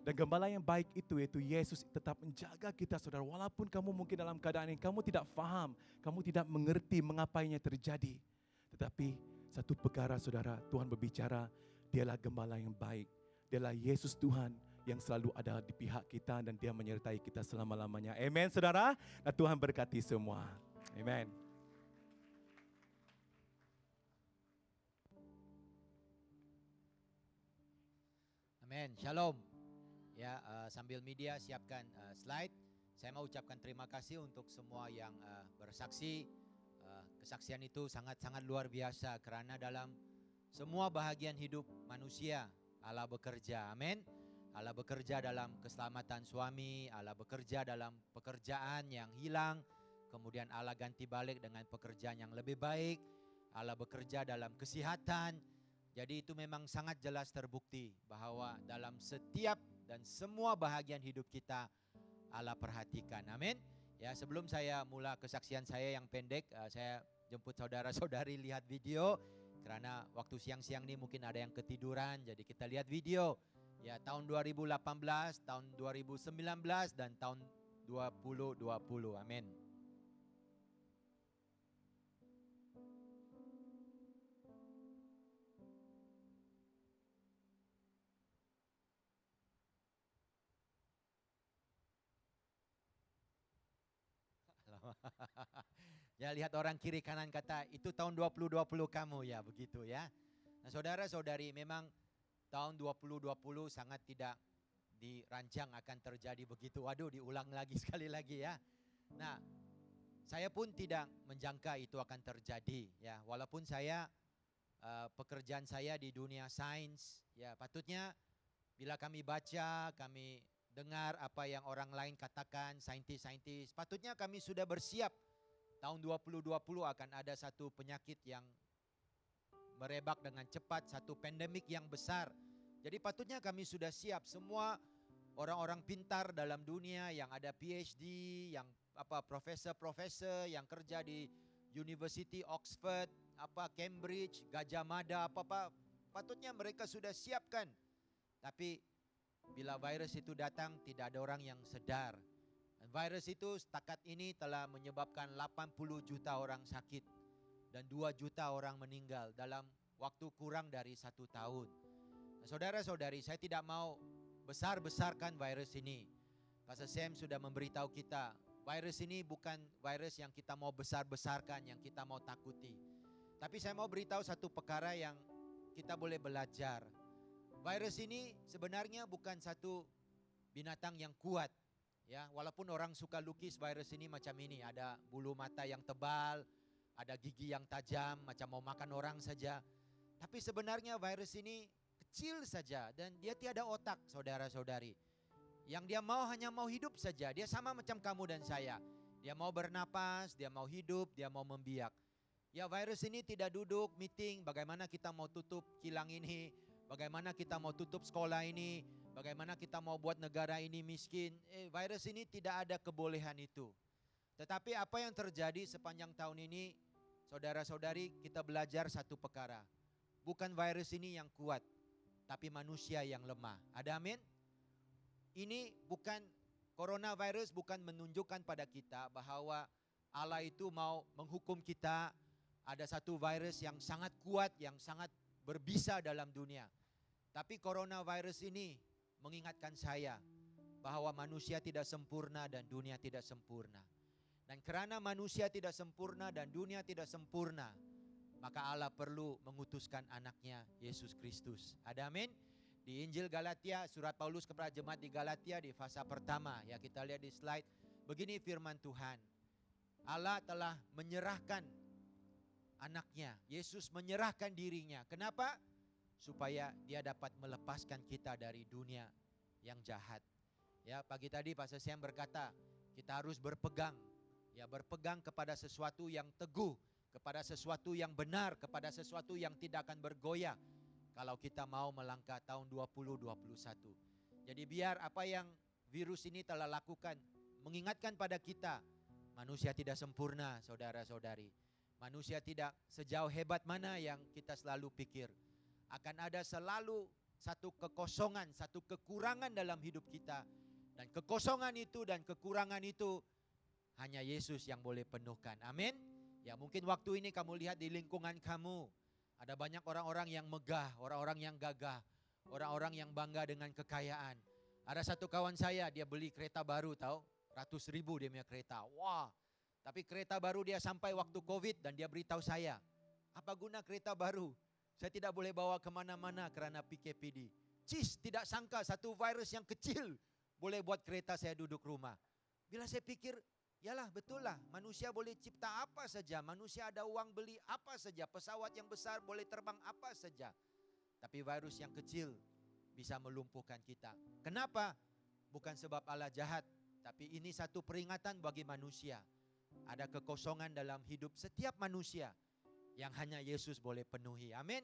Dan gembala yang baik itu yaitu Yesus tetap menjaga kita, saudara. Walaupun kamu mungkin dalam keadaan yang kamu tidak faham, kamu tidak mengerti mengapa ini terjadi. Tetapi satu perkara, saudara, Tuhan berbicara, dialah gembala yang baik. Dialah Yesus Tuhan yang selalu ada di pihak kita dan Dia menyertai kita selama-lamanya. Amen, saudara. Dan Tuhan berkati semua. Amen. Amin. Shalom. Ya, sambil media siapkan slide. Saya mau ucapkan terima kasih untuk semua yang bersaksi. Kesaksian itu sangat-sangat luar biasa kerana dalam semua bahagian hidup manusia Allah bekerja. Amin. Allah bekerja dalam keselamatan suami, Allah bekerja dalam pekerjaan yang hilang, kemudian Allah ganti balik dengan pekerjaan yang lebih baik. Allah bekerja dalam kesihatan. Jadi itu memang sangat jelas terbukti bahwa dalam setiap dan semua bahagian hidup kita Allah perhatikan. Amin. Ya, sebelum saya mula kesaksian saya yang pendek, saya jemput saudara-saudari lihat video karena waktu siang-siang ini mungkin ada yang ketiduran, jadi kita lihat video. Ya, tahun 2018, tahun 2019 dan tahun 2020. Amin. Ya, lihat orang kiri kanan kata, itu tahun 2020 kamu ya, begitu ya. Nah, saudara-saudari, memang tahun 2020 sangat tidak dirancang akan terjadi begitu. Waduh, diulang lagi sekali lagi ya. Nah, saya pun tidak menjangka itu akan terjadi ya. Walaupun saya pekerjaan saya di dunia sains ya, patutnya bila kami baca, kami dengar apa yang orang lain katakan, saintis-saintis, patutnya kami sudah bersiap. Tahun 2020 akan ada satu penyakit yang merebak dengan cepat, satu pandemik yang besar. Jadi patutnya kami sudah siap. Semua orang-orang pintar dalam dunia yang ada PhD, yang profesor-profesor yang kerja di University Oxford, Cambridge, Gajah Mada, patutnya mereka sudah siapkan. Tapi bila virus itu datang, tidak ada orang yang sedar. Dan virus itu setakat ini telah menyebabkan 80 juta orang sakit dan 2 juta orang meninggal dalam waktu kurang dari 1 tahun. Nah, saudara-saudari, saya tidak mau besar-besarkan virus ini. Pastor Sam sudah memberitahu kita, virus ini bukan virus yang kita mau besar-besarkan, yang kita mau takuti. Tapi saya mau beritahu satu perkara yang kita boleh belajar. Virus ini sebenarnya bukan satu binatang yang kuat. Ya, walaupun orang suka lukis virus ini macam ini, ada bulu mata yang tebal, ada gigi yang tajam, macam mau makan orang saja. Tapi sebenarnya virus ini kecil saja dan dia tiada otak, saudara-saudari. Yang dia mau hanya mau hidup saja. Dia sama macam kamu dan saya. Dia mau bernapas, dia mau hidup, dia mau membiak. Ya, virus ini tidak duduk meeting bagaimana kita mau tutup kilang ini, bagaimana kita mau tutup sekolah ini, bagaimana kita mau buat negara ini miskin. Virus ini tidak ada kebolehan itu. Tetapi apa yang terjadi sepanjang tahun ini, saudara-saudari, kita belajar satu perkara. Bukan virus ini yang kuat, tapi manusia yang lemah. Ada amin? Ini bukan, coronavirus bukan menunjukkan pada kita bahwa Allah itu mau menghukum kita. Ada satu virus yang sangat kuat, yang sangat berbisa dalam dunia. Tapi coronavirus ini mengingatkan saya bahwa manusia tidak sempurna dan dunia tidak sempurna. Dan karena manusia tidak sempurna dan dunia tidak sempurna, maka Allah perlu mengutuskan anaknya Yesus Kristus. Ada amin? Di Injil Galatia, surat Paulus kepada jemaat di Galatia di fasa pertama, ya kita lihat di slide. Begini firman Tuhan. Allah telah menyerahkan anaknya, Yesus menyerahkan dirinya. Kenapa? Supaya dia dapat melepaskan kita dari dunia yang jahat. Ya, pagi tadi Pastor Sam berkata, kita harus berpegang. Ya, berpegang kepada sesuatu yang teguh, kepada sesuatu yang benar, kepada sesuatu yang tidak akan bergoyah kalau kita mau melangkah tahun 2021. Jadi biar apa yang virus ini telah lakukan mengingatkan pada kita, manusia tidak sempurna, saudara-saudari. Manusia tidak sejauh hebat mana yang kita selalu pikir. Akan ada selalu satu kekosongan, satu kekurangan dalam hidup kita. Dan kekosongan itu dan kekurangan itu hanya Yesus yang boleh penuhkan. Amin. Ya, mungkin waktu ini kamu lihat di lingkungan kamu, ada banyak orang-orang yang megah, orang-orang yang gagah, orang-orang yang bangga dengan kekayaan. Ada satu kawan saya, dia beli kereta baru tahu, 100 ribu dia punya kereta. Wah, tapi kereta baru dia sampai waktu COVID dan dia beritahu saya, apa guna kereta baru? Saya tidak boleh bawa kemana-mana kerana PKPD. Tidak sangka satu virus yang kecil boleh buat kereta saya duduk rumah. Bila saya pikir, yalah betul lah, manusia boleh cipta apa saja, manusia ada uang beli apa saja, pesawat yang besar boleh terbang apa saja. Tapi virus yang kecil bisa melumpuhkan kita. Kenapa? Bukan sebab Allah jahat, tapi ini satu peringatan bagi manusia. Ada kekosongan dalam hidup setiap manusia yang hanya Yesus boleh penuhi. Amin.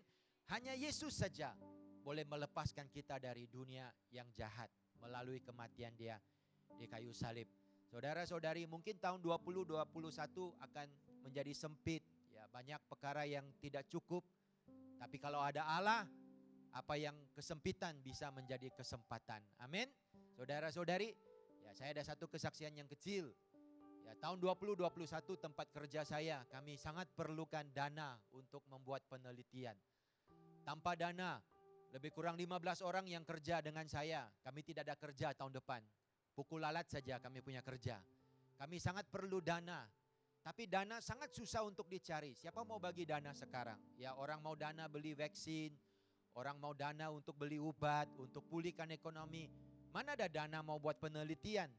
Hanya Yesus saja boleh melepaskan kita dari dunia yang jahat melalui kematian dia di kayu salib. Saudara-saudari, mungkin tahun 2021 akan menjadi sempit, ya, banyak perkara yang tidak cukup. Tapi kalau ada Allah, apa yang kesempitan bisa menjadi kesempatan. Amin. Saudara-saudari, ya, saya ada satu kesaksian yang kecil. Ya, tahun 2021 tempat kerja saya, kami sangat perlukan dana untuk membuat penelitian. Tanpa dana, lebih kurang 15 orang yang kerja dengan saya. Kami tidak ada kerja tahun depan. Pukul lalat saja kami punya kerja. Kami sangat perlu dana. Tapi dana sangat susah untuk dicari. Siapa mau bagi dana sekarang? Ya, orang mau dana beli vaksin, orang mau dana untuk beli obat, untuk pulihkan ekonomi. Mana ada dana mau buat penelitian?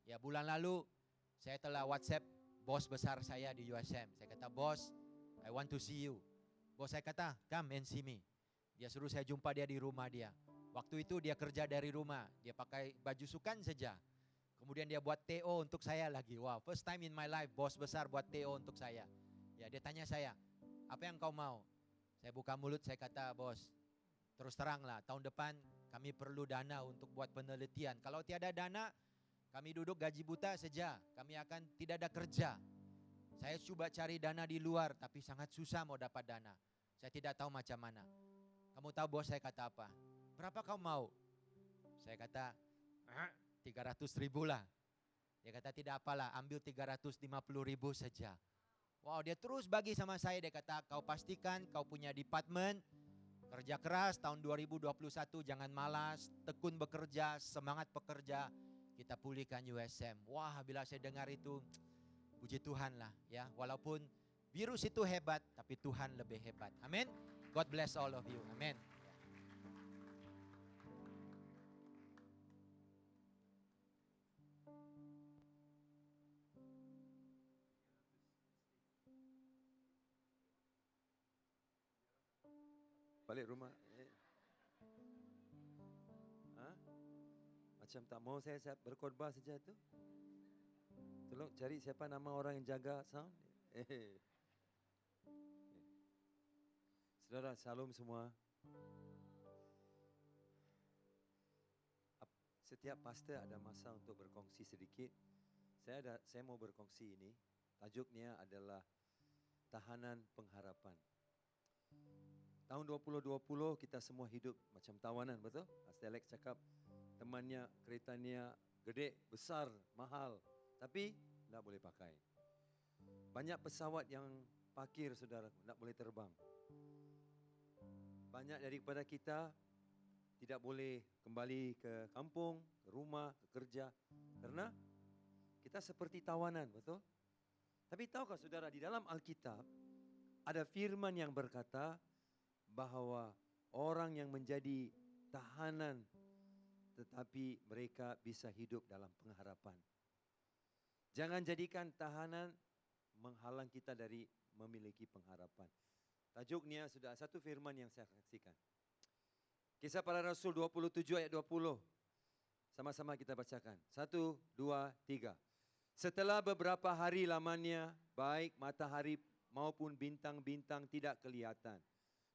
Ya, bulan lalu saya telah WhatsApp bos besar saya di USM. Saya kata, "Bos, I want to see you." Bos saya kata, "Come and see me." Dia suruh saya jumpa dia di rumah dia. Waktu itu dia kerja dari rumah. Dia pakai baju sukan saja. Kemudian dia buat TO untuk saya lagi. Wow, first time in my life bos besar buat TO untuk saya. Ya, dia tanya saya, "Apa yang kau mau?" Saya buka mulut, saya kata, "Bos, terus teranglah, tahun depan kami perlu dana untuk buat penelitian. Kalau tiada dana, kami duduk gaji buta saja. Kami akan tidak ada kerja. Saya coba cari dana di luar, tapi sangat susah mau dapat dana. Saya tidak tahu macam mana." Kamu tahu bos saya kata apa? "Berapa kau mau?" Saya kata, 300.000 lah. Dia kata, "Tidak apalah, ambil 350.000 saja." Wow, dia terus bagi sama saya. Dia kata, "Kau pastikan kau punya department, kerja keras tahun 2021, jangan malas, tekun bekerja, semangat bekerja, kita pulihkan USM." Wah, bila saya dengar itu, puji Tuhan lah ya. Walaupun virus itu hebat, tapi Tuhan lebih hebat. Amin. God bless all of you. Amin. Balik rumah. Macam tak mau saya berkhotbah saja tu. Tolong cari siapa nama orang yang jaga sound. Saudara, shalom semua. Setiap pastor ada masa untuk berkongsi sedikit. Saya mau berkongsi ini. Tajuknya adalah tahanan pengharapan. Tahun 2020 kita semua hidup macam tawanan, betul? Pastor Alex cakap temannya keretanya gede, besar, mahal, tapi tak boleh pakai. Banyak pesawat yang parkir, saudara, tak boleh terbang. Banyak daripada kita tidak boleh kembali ke kampung, ke rumah, ke kerja, karena kita seperti tawanan, betul? Tapi tahukah saudara, di dalam Alkitab ada firman yang berkata bahawa orang yang menjadi tahanan tetapi mereka bisa hidup dalam pengharapan. Jangan jadikan tahanan menghalang kita dari memiliki pengharapan. Tajuknya sudah satu firman yang saya saksikan. Kisah Para Rasul 27 ayat 20. Sama-sama kita bacakan. 1, 2, 3. Setelah beberapa hari lamanya, baik matahari maupun bintang-bintang tidak kelihatan.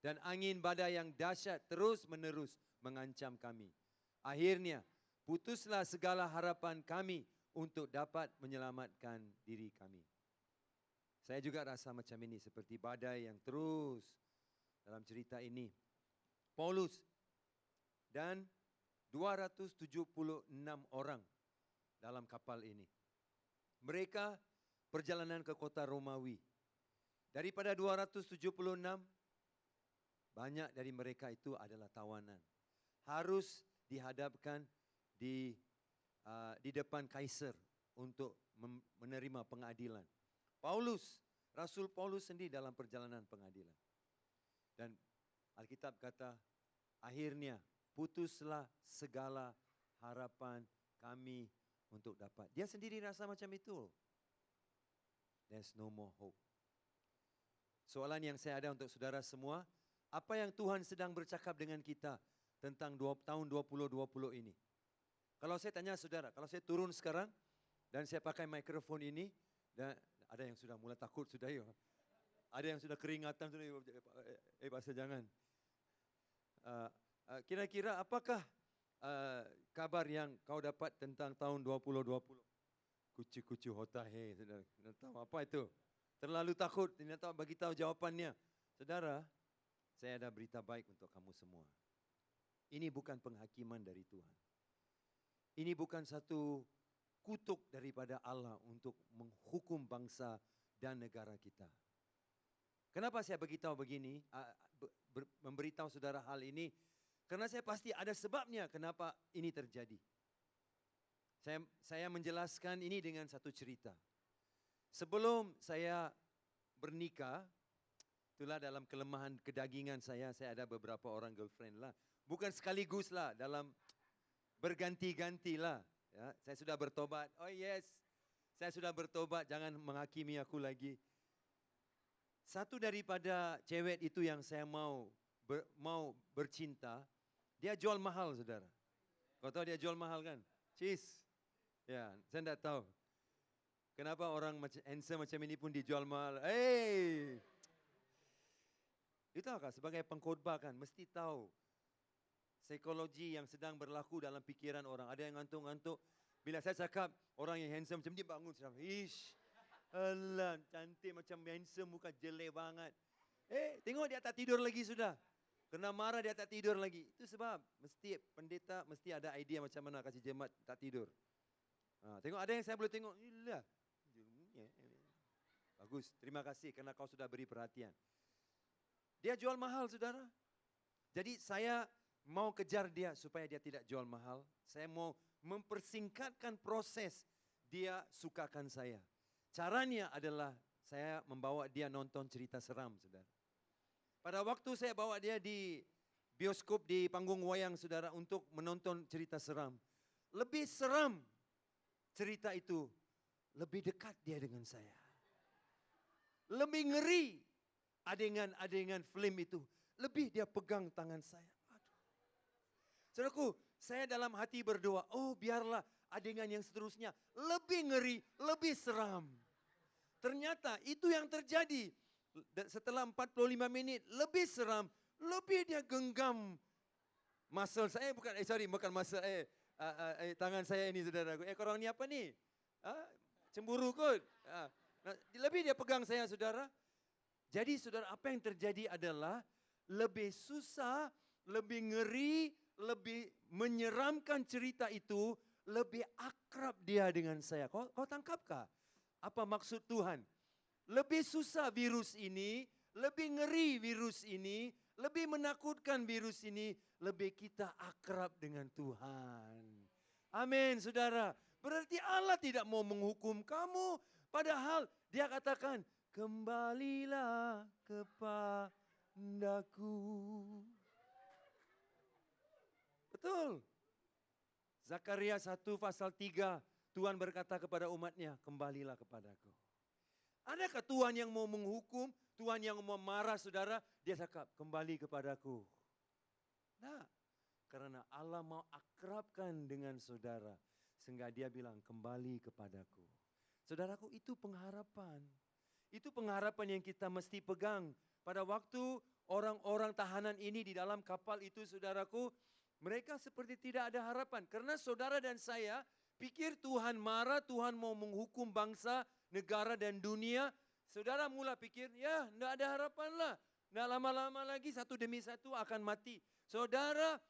Dan angin badai yang dahsyat terus menerus mengancam kami. Akhirnya putuslah segala harapan kami untuk dapat menyelamatkan diri kami. Saya juga rasa macam ini, seperti badai yang terus dalam cerita ini. Paulus dan 276 orang dalam kapal ini. Mereka perjalanan ke kota Romawi. Daripada 276, banyak dari mereka itu adalah tawanan. Harus dihadapkan di depan kaisar untuk menerima pengadilan. Rasul Paulus sendiri dalam perjalanan pengadilan. Dan Alkitab kata, akhirnya putuslah segala harapan kami untuk dapat. Dia sendiri rasa macam itu. There's no more hope. Soalan yang saya ada untuk saudara semua, apa yang Tuhan sedang bercakap dengan kita tentang tahun 2020 ini? Kalau saya tanya saudara, kalau saya turun sekarang dan saya pakai mikrofon ini, dan ada yang sudah mulai takut sudah ya. Ada yang sudah keringatan sudah, pastor jangan. Kira-kira apakah kabar yang kau dapat tentang tahun 2020? Kucu-kucu hotahe, saudara. Tidak tahu apa itu. Terlalu takut, tidak tahu bagi tahu jawapannya. Saudara, saya ada berita baik untuk kamu semua. Ini bukan penghakiman dari Tuhan. Ini bukan satu kutuk daripada Allah untuk menghukum bangsa dan negara kita. Kenapa saya beritahu begini, memberitahu saudara hal ini? Karena saya pasti ada sebabnya kenapa ini terjadi. Saya menjelaskan ini dengan satu cerita. Sebelum saya bernikah, itulah dalam kelemahan kedagingan saya ada beberapa orang girlfriend lah. Bukan sekaligus lah, dalam berganti-ganti lah. Ya, saya sudah bertobat. Oh yes, saya sudah bertobat, jangan menghakimi aku lagi. Satu daripada cewek itu yang saya mau bercinta, dia jual mahal, saudara. Kau tahu dia jual mahal kan? Cheese. Ya, saya tidak tahu. Kenapa orang handsome macam ini pun dijual mahal? Itu kak, sebagai pengkhotbah kan, mesti tahu psikologi yang sedang berlaku dalam pikiran orang. Ada yang ngantuk-ngantuk. Bila saya cakap orang yang handsome macam dia bangun, saya ish, alah, cantik macam handsome, muka jelek banget. Tengok dia tak tidur lagi sudah. Kena marah dia tak tidur lagi. Itu sebab mesti pendeta mesti ada idea macam mana kasih jemaat tak tidur. Tengok ada yang saya boleh tengok. Ilah. Bagus, terima kasih karena kau sudah beri perhatian. Dia jual mahal, saudara. Jadi saya mau kejar dia supaya dia tidak jual mahal. Saya mau mempersingkatkan proses dia sukakan saya. Caranya adalah saya membawa dia nonton cerita seram, saudara. Pada waktu saya bawa dia di bioskop di panggung wayang, saudara, untuk menonton cerita seram. Lebih seram cerita itu, lebih dekat dia dengan saya. Lebih ngeri adegan-adegan film itu, lebih dia pegang tangan saya. Aduh. Saudaraku, saya dalam hati berdoa, oh biarlah adegan yang seterusnya lebih ngeri, lebih seram. Ternyata itu yang terjadi. Setelah 45 menit lebih seram, lebih dia genggam muscle saya, bukan muscle, tangan saya ini, saudaraku. Korang ni apa ni? Cemburu kot. Lebih dia pegang saya, saudara. Jadi saudara, apa yang terjadi adalah lebih susah, lebih ngeri, lebih menyeramkan cerita itu, lebih akrab dia dengan saya. Kau tangkapkah apa maksud Tuhan? Lebih susah virus ini, lebih ngeri virus ini, lebih menakutkan virus ini, lebih kita akrab dengan Tuhan. Amin, saudara. Berarti Allah tidak mau menghukum kamu, padahal dia katakan, kembalilah kepadaku. Betul. Zakaria 1 pasal 3, Tuhan berkata kepada umatnya, kembalilah kepadaku. Adakah Tuhan yang mau menghukum, Tuhan yang mau marah, saudara? Dia cakap, kembali kepadaku. Nah, karena Allah mau akrabkan dengan saudara, sehingga dia bilang, kembali kepadaku. Saudaraku, itu pengharapan. Itu pengharapan yang kita mesti pegang. Pada waktu orang-orang tahanan ini di dalam kapal itu, saudaraku, mereka seperti tidak ada harapan. Karena saudara dan saya pikir Tuhan marah, Tuhan mau menghukum bangsa, negara dan dunia. Saudara mula pikir, ya tidak ada harapan lah. Tidak lama-lama lagi satu demi satu akan mati. Saudara,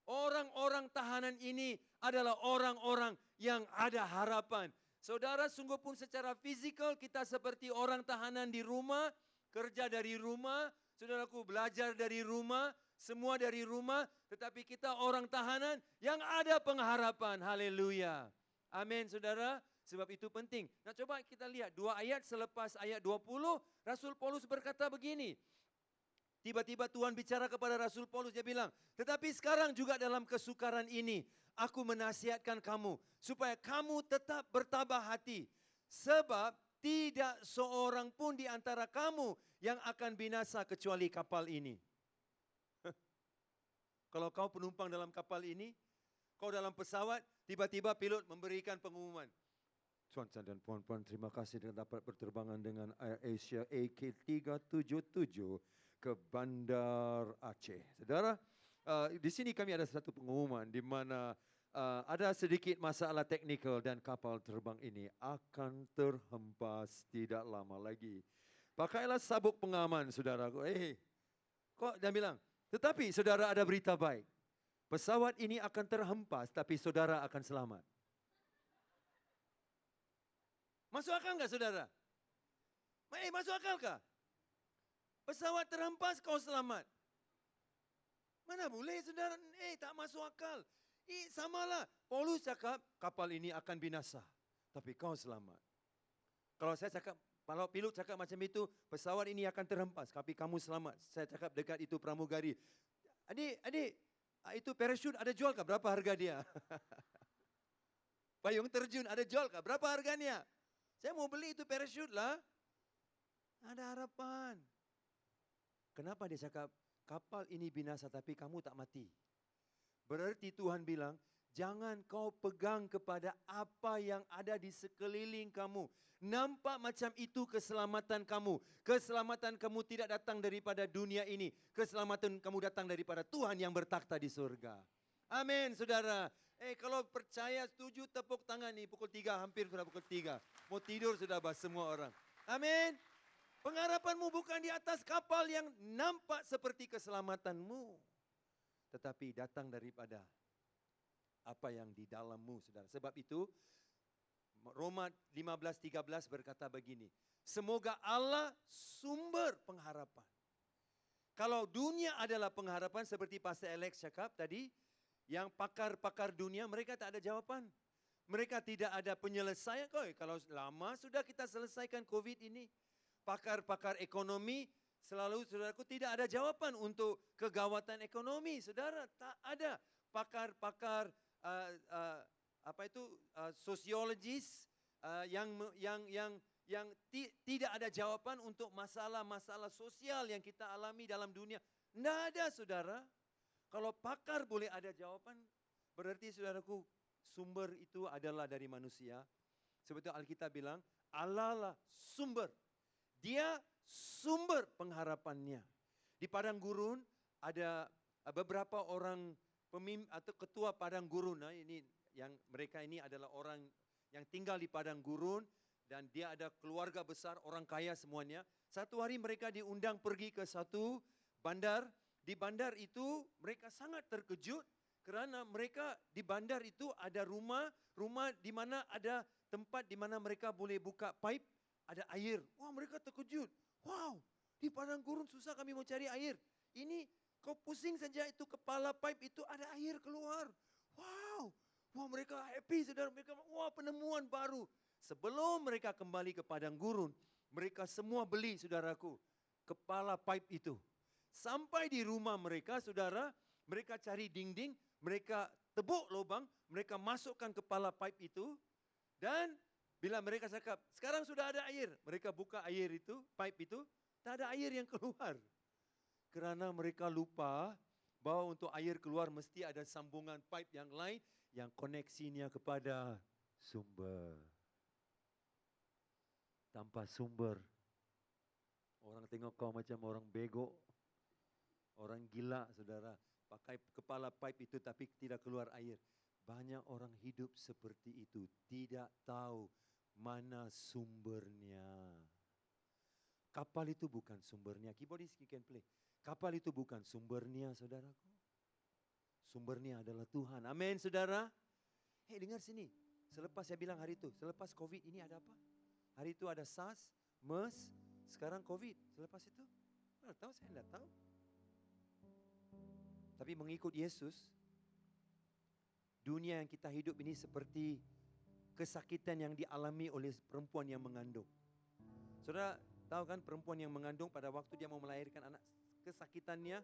orang-orang tahanan ini adalah orang-orang yang ada harapan. Saudara, sungguh pun secara fisikal kita seperti orang tahanan di rumah, kerja dari rumah, saudaraku belajar dari rumah, semua dari rumah, tetapi kita orang tahanan yang ada pengharapan. Haleluya. Amin, saudara. Sebab itu penting. Nah, coba kita lihat 2 ayat selepas ayat 20, Rasul Paulus berkata begini. Tiba-tiba Tuhan bicara kepada Rasul Paulus, dia bilang, tetapi sekarang juga dalam kesukaran ini, aku menasihatkan kamu, supaya kamu tetap bertabah hati. Sebab tidak seorang pun di antara kamu yang akan binasa kecuali kapal ini. Kalau kau penumpang dalam kapal ini, kau dalam pesawat, tiba-tiba pilot memberikan pengumuman. Tuan dan puan-puan, terima kasih dengan dapat berterbangan dengan Air Asia AK377 ke Bandar Aceh. Saudara, di sini kami ada satu pengumuman di mana ada sedikit masalah teknikal dan kapal terbang ini akan terhempas tidak lama lagi. Pakailah sabuk pengaman, saudara. Kok dia bilang, tetapi saudara ada berita baik. Pesawat ini akan terhempas tapi saudara akan selamat. Masuk akal enggak, saudara? Masuk akal kah? Pesawat terhempas kau selamat. Mana boleh, saudara? Tak masuk akal. Samalah. Paulus cakap kapal ini akan binasa. Tapi kau selamat. Kalau saya cakap, kalau pilot cakap macam itu, pesawat ini akan terhempas. Tapi kamu selamat. Saya cakap dekat itu pramugari. Adik, itu parachute ada jual kah? Berapa harga dia? Payung terjun ada jual kah? Berapa harganya? Saya mau beli itu parachute lah. Ada harapan. Kenapa dia cakap, kapal ini binasa tapi kamu tak mati. Berarti Tuhan bilang, jangan kau pegang kepada apa yang ada di sekeliling kamu. Nampak macam itu keselamatan kamu. Keselamatan kamu tidak datang daripada dunia ini. Keselamatan kamu datang daripada Tuhan yang bertakhta di surga. Amin, saudara. Kalau percaya, setuju, tepuk tangan nih. Pukul 3, hampir sudah pukul 3. Mau tidur sudah semua orang. Amin. Pengharapanmu bukan di atas kapal yang nampak seperti keselamatanmu. Tetapi datang daripada apa yang di dalammu, saudara. Sebab itu, Roma 15:13 berkata begini. Semoga Allah sumber pengharapan. Kalau dunia adalah pengharapan seperti Pastor Alex cakap tadi, yang pakar-pakar dunia mereka tak ada jawapan. Mereka tidak ada penyelesaian. Kalau lama sudah kita selesaikan COVID ini. Pakar-pakar ekonomi selalu, saudaraku, tidak ada jawapan untuk kegawatan ekonomi. Saudara, tak ada. Pakar-pakar sosiologis yang tidak ada jawapan untuk masalah-masalah sosial yang kita alami dalam dunia. Tidak ada, saudara. Kalau pakar boleh ada jawapan, berarti saudaraku, sumber itu adalah dari manusia. Seperti Alkitab bilang, Allah lah sumber. Dia sumber pengharapannya. Di padang gurun ada beberapa orang pemimpin atau ketua padang gurun. Nah, ini yang mereka ini adalah orang yang tinggal di padang gurun dan dia ada keluarga besar, orang kaya semuanya. Satu hari mereka diundang pergi ke satu bandar. Di bandar itu mereka sangat terkejut karena mereka di bandar itu ada rumah di mana ada tempat di mana mereka boleh buka pipe, ada air. Wah, mereka terkejut. Wow, di padang gurun susah kami mau cari air. Ini kau pusing saja itu kepala pipe itu ada air keluar. Wow, wah mereka happy, saudara. Mereka, wah penemuan baru. Sebelum mereka kembali ke padang gurun, mereka semua beli, saudaraku, kepala pipe itu. Sampai di rumah mereka, saudara, mereka cari dinding, mereka tebuk lubang, mereka masukkan kepala pipe itu. Dan bila mereka cakap, sekarang sudah ada air. Mereka buka air itu, pipe itu, tak ada air yang keluar. Kerana mereka lupa bahwa untuk air keluar mesti ada sambungan pipe yang lain yang koneksinya kepada sumber. Tanpa sumber, orang tengok kau macam orang bego, orang gila, saudara. Pakai kepala pipe itu tapi tidak keluar air. Banyak orang hidup seperti itu, tidak tahu mana sumbernya. Kapal itu bukan sumbernya. Keyboardist, you can play. Kapal itu bukan sumbernya, saudaraku. Sumbernya adalah Tuhan. Amin, saudara. Hei, dengar sini. Selepas saya bilang hari itu, selepas COVID ini ada apa? Hari itu ada SARS, MERS, sekarang COVID. Selepas itu, tidak tahu, saya tidak tahu. Tapi mengikut Yesus, dunia yang kita hidup ini seperti kesakitan yang dialami oleh perempuan yang mengandung. Saudara tahu kan perempuan yang mengandung pada waktu dia mau melahirkan anak, kesakitannya,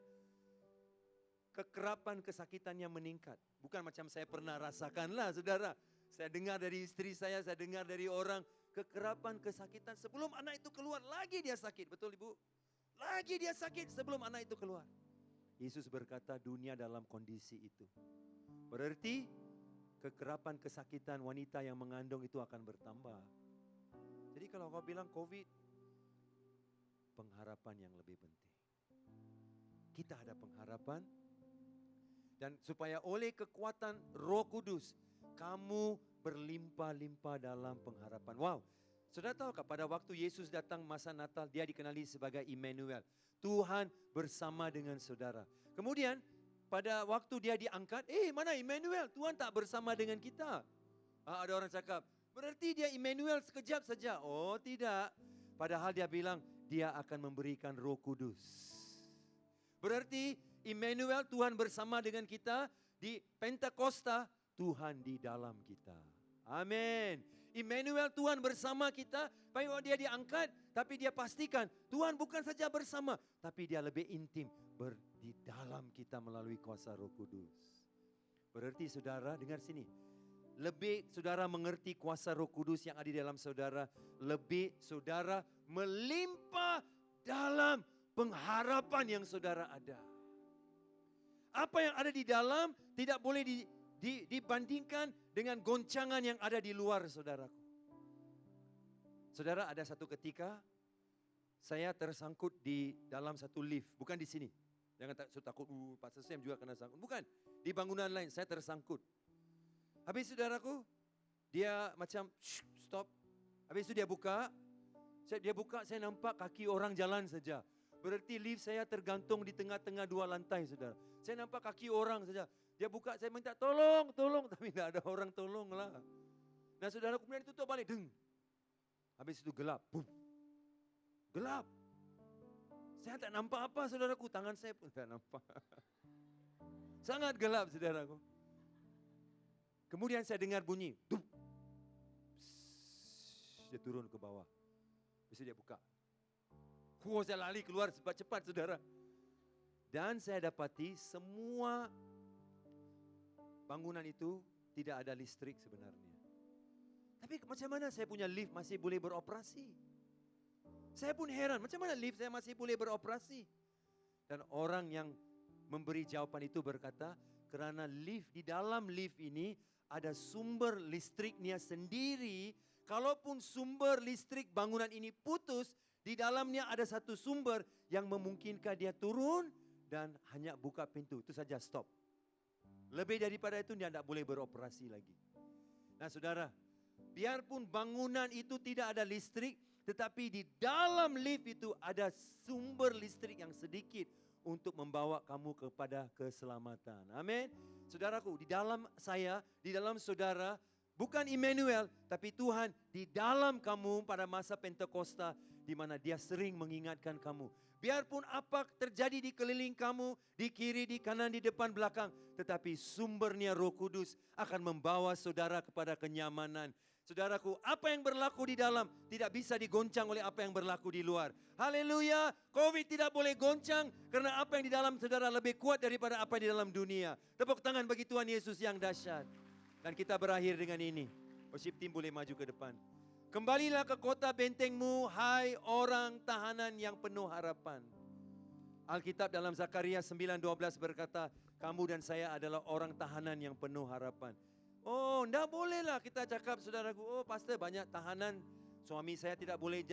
kekerapan kesakitannya meningkat. Bukan macam saya pernah rasakan lah, saudara. Saya dengar dari istri saya dengar dari orang, kekerapan kesakitan sebelum anak itu keluar, lagi dia sakit. Betul Ibu? Lagi dia sakit sebelum anak itu keluar. Yesus berkata dunia dalam kondisi itu. Berarti kekerapan kesakitan wanita yang mengandung itu akan bertambah. Jadi kalau kau bilang COVID, pengharapan yang lebih penting. Kita ada pengharapan. Dan supaya oleh kekuatan Roh Kudus, kamu berlimpah-limpah dalam pengharapan. Wow, saudara tahukah pada waktu Yesus datang masa Natal, dia dikenali sebagai Immanuel. Tuhan bersama dengan saudara. Kemudian pada waktu dia diangkat, mana Immanuel? Tuhan tak bersama dengan kita. Ada orang cakap, berarti dia Immanuel sekejap saja. Oh tidak, padahal dia bilang dia akan memberikan Roh Kudus. Berarti Immanuel, Tuhan bersama dengan kita, di Pentakosta, Tuhan di dalam kita. Amin. Immanuel, Tuhan bersama kita. Bahwa dia diangkat, tapi dia pastikan Tuhan bukan saja bersama, tapi dia lebih intim di dalam kita melalui kuasa Roh Kudus. Berarti saudara, dengar sini. Lebih saudara mengerti kuasa Roh Kudus yang ada di dalam saudara, lebih saudara melimpah dalam pengharapan yang saudara ada. Apa yang ada di dalam tidak boleh dibandingkan dengan goncangan yang ada di luar, saudaraku. Saudara, ada satu ketika saya tersangkut di dalam satu lift, bukan di sini. Jangan takut, Pastor Sam juga kena sangkut. Bukan, di bangunan lain saya tersangkut. Habis saudaraku, dia macam stop. Habis itu dia buka, saya nampak kaki orang jalan saja. Berarti lift saya tergantung di tengah-tengah dua lantai, saudara. Saya nampak kaki orang saja. Dia buka, saya minta tolong, tapi tidak ada orang tolong lah. Nah saudara, kemudian tutup balik, deng. Habis itu gelap, boom. Gelap. Saya tak nampak apa, saudaraku. Tangan saya pun tak nampak. Sangat gelap, saudaraku. Kemudian saya dengar bunyi, dup. Dia turun ke bawah. Habis itu dia buka. Saya lari keluar cepat-cepat, saudara. Dan saya dapati semua bangunan itu tidak ada listrik sebenarnya. Tapi macam mana saya punya lift masih boleh beroperasi? Saya pun heran, macam mana lift saya masih boleh beroperasi? Dan orang yang memberi jawaban itu berkata, kerana lift, di dalam lift ini ada sumber listriknya sendiri. Kalaupun sumber listrik bangunan ini putus, di dalamnya ada satu sumber yang memungkinkan dia turun dan hanya buka pintu. Itu saja, stop. Lebih daripada itu dia tidak boleh beroperasi lagi. Nah saudara, biarpun bangunan itu tidak ada listrik, tetapi di dalam lift itu ada sumber listrik yang sedikit untuk membawa kamu kepada keselamatan. Amin. Saudaraku, di dalam saya, di dalam saudara, bukan Immanuel, tapi Tuhan di dalam kamu pada masa Pentakosta, di mana dia sering mengingatkan kamu. Biarpun apa terjadi di keliling kamu, di kiri, di kanan, di depan, belakang, tetapi sumbernya Roh Kudus akan membawa saudara kepada kenyamanan. Saudaraku, apa yang berlaku di dalam tidak bisa digoncang oleh apa yang berlaku di luar. Haleluya, COVID tidak boleh goncang karena apa yang di dalam saudara lebih kuat daripada apa yang di dalam dunia. Tepuk tangan bagi Tuhan Yesus yang dahsyat. Dan kita berakhir dengan ini. Worship team boleh maju ke depan. Kembalilah ke kota bentengmu, hai orang tahanan yang penuh harapan. Alkitab dalam Zakaria 9:12 berkata, kamu dan saya adalah orang tahanan yang penuh harapan. Oh, tidak bolehlah kita cakap, saudaraku, oh pastor banyak tahanan. Suami saya tidak boleh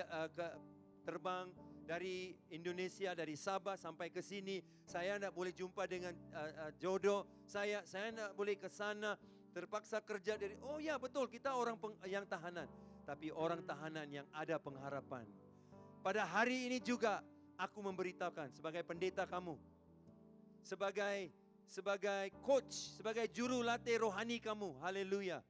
terbang dari Indonesia, dari Sabah sampai ke sini. Saya tidak boleh jumpa dengan jodoh. Saya tidak boleh ke sana, terpaksa kerja dari, oh ya betul, kita orang yang tahanan. Tapi orang tahanan yang ada pengharapan. Pada hari ini juga aku memberitahukan sebagai pendeta kamu, sebagai coach, sebagai juru latih rohani kamu. Haleluya.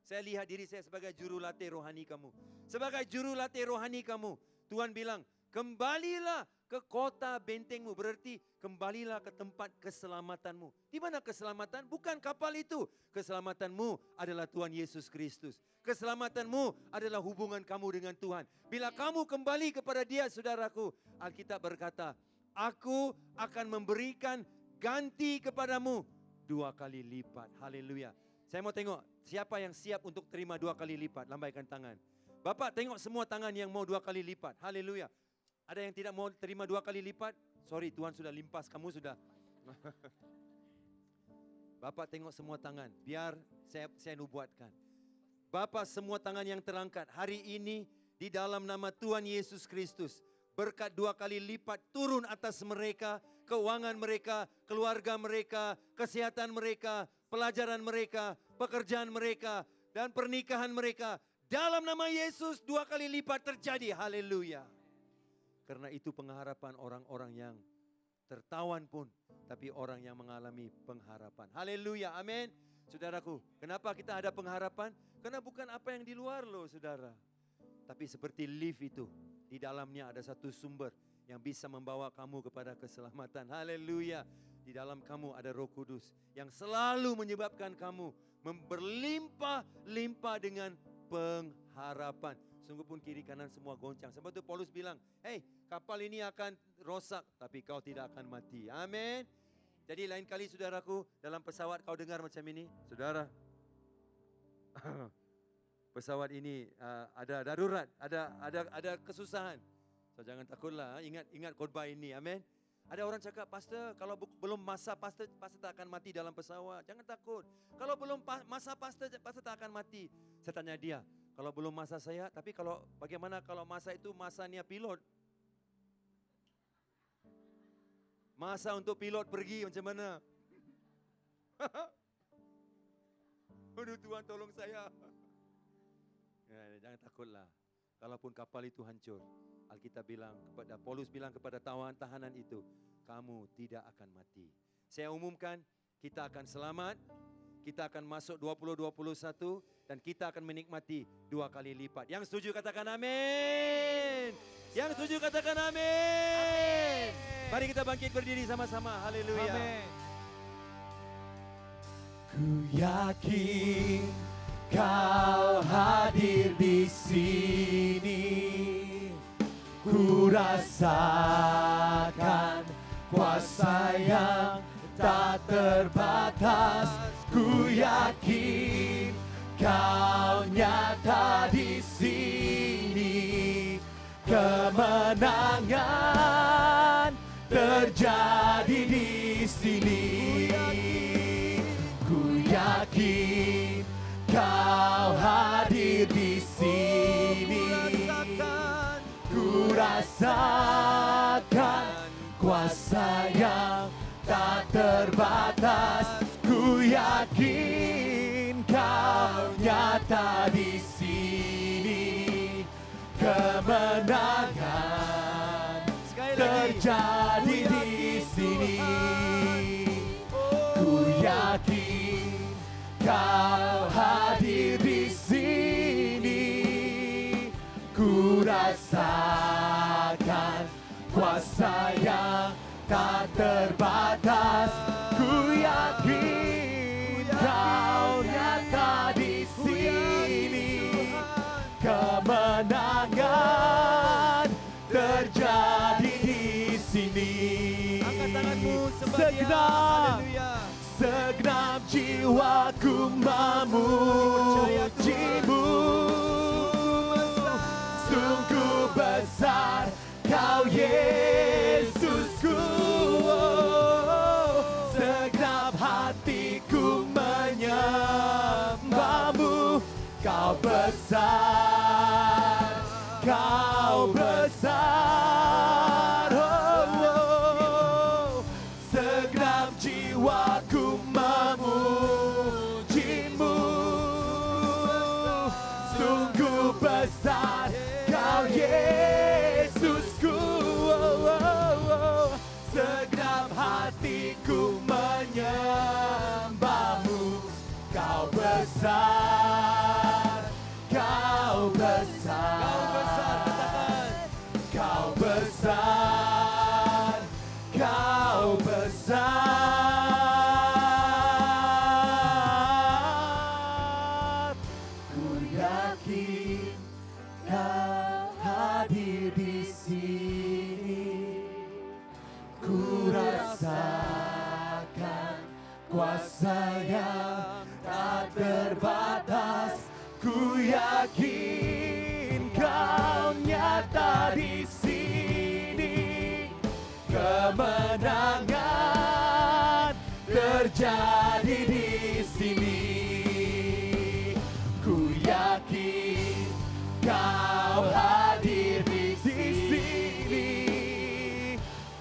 Saya lihat diri saya sebagai juru latih rohani kamu. Sebagai juru latih rohani kamu, Tuhan bilang, kembalilah ke kota bentengmu. Berarti kembalilah ke tempat keselamatanmu. Di mana keselamatan? Bukan kapal itu. Keselamatanmu adalah Tuhan Yesus Kristus. Keselamatanmu adalah hubungan kamu dengan Tuhan. Bila kamu kembali kepada Dia, saudaraku, Alkitab berkata, aku akan memberikan ganti kepadamu 2 kali lipat. Haleluya. Saya mau tengok siapa yang siap untuk terima 2 kali lipat. Lambaikan tangan. Bapak tengok semua tangan yang mau 2 kali lipat. Haleluya. Ada yang tidak mau terima 2 kali lipat? Sorry, Tuhan sudah limpas, kamu sudah. Bapak tengok semua tangan, biar saya nubuatkan. Bapak semua tangan yang terangkat, hari ini di dalam nama Tuhan Yesus Kristus, berkat 2 kali lipat turun atas mereka, keuangan mereka, keluarga mereka, kesehatan mereka, pelajaran mereka, pekerjaan mereka, dan pernikahan mereka. Dalam nama Yesus 2 kali lipat terjadi, haleluya. Karena itu pengharapan orang-orang yang tertawan pun, tapi orang yang mengalami pengharapan. Haleluya, amin. Saudaraku, kenapa kita ada pengharapan? Karena bukan apa yang di luar loh, saudara. Tapi seperti lift itu, di dalamnya ada satu sumber yang bisa membawa kamu kepada keselamatan. Haleluya. di dalam kamu ada Roh Kudus yang selalu menyebabkan kamu berlimpah-limpah dengan pengharapan. Sungguh pun kiri kanan semua goncang. Sebab itu Paulus bilang, hey, kapal ini akan rosak, tapi kau tidak akan mati. Amin. Jadi lain kali saudaraku, dalam pesawat kau dengar macam ini, saudara, pesawat ini ada darurat, ada kesusahan. So, jangan takutlah, ingat khotbah ini. Amin. Ada orang cakap, pastor, kalau belum masa pastor tak akan mati dalam pesawat. Jangan takut. Kalau belum masa pastor tak akan mati. Saya tanya dia, kalau belum masa saya, tapi bagaimana kalau masa itu masanya pilot? Masa untuk pilot pergi macam mana? Aduh Tuhan tolong saya. Ya, jangan takutlah. Kalaupun kapal itu hancur, Alkitab bilang Paulus bilang kepada tahanan itu, kamu tidak akan mati. Saya umumkan, kita akan selamat, kita akan masuk 2021 dan kita akan menikmati 2 kali lipat. Yang setuju katakan amin. Yang setuju katakan amin. Mari kita bangkit berdiri sama-sama. Haleluya. Amin. Ku yakin Kau hadir di sini. Ku rasakan kuasa yang tak terbatas. Ku yakin Kau nyata di sini. Kemenangan terjadi di sini. Ku yakin Kau hadir di sini. Ku rasakan kuasa yang tak terbatas. Ku yakin Kau nyata di sini. Kemenangan terjadi di sini. Ku yakin Kau hadir di sini. Ku rasakan kuasa yang tak terbatas. Ku yakin Kau nyata di sini. Kemenangan terjadi di sini. Angkat tanganmu sembah Dia. Segenap, Haleluya. segenap jiwaku memujimu. Sungguh besar Kau Yesusku. Segenap hatiku menyembahmu. Kau besar, Kau besar. Segenap jiwaku memujimu. Sungguh besar Kau Yesusku. Segenap hatiku menyembahmu. Kau besar, Kau besar, Kau besar, Kau besar. Ku yakin Kau hadir di sini. Ku rasakan kuasa yang tak terbatas. Ku yakin Kau nyata di sini. Kemenangan terjadi di sini. Ku yakin Kau hadir di sini.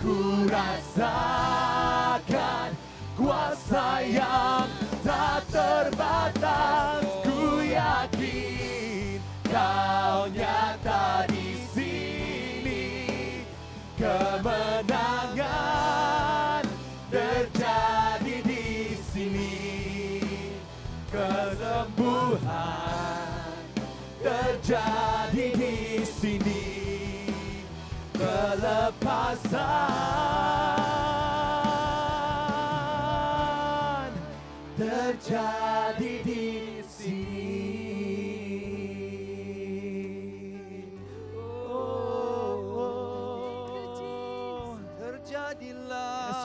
Ku rasakan kuasa yang tak terbatas. Ku yakin Kau nyata di sini. Kemenangan terjadi di sini. Kesembuhan terjadi di sini. Kelepasan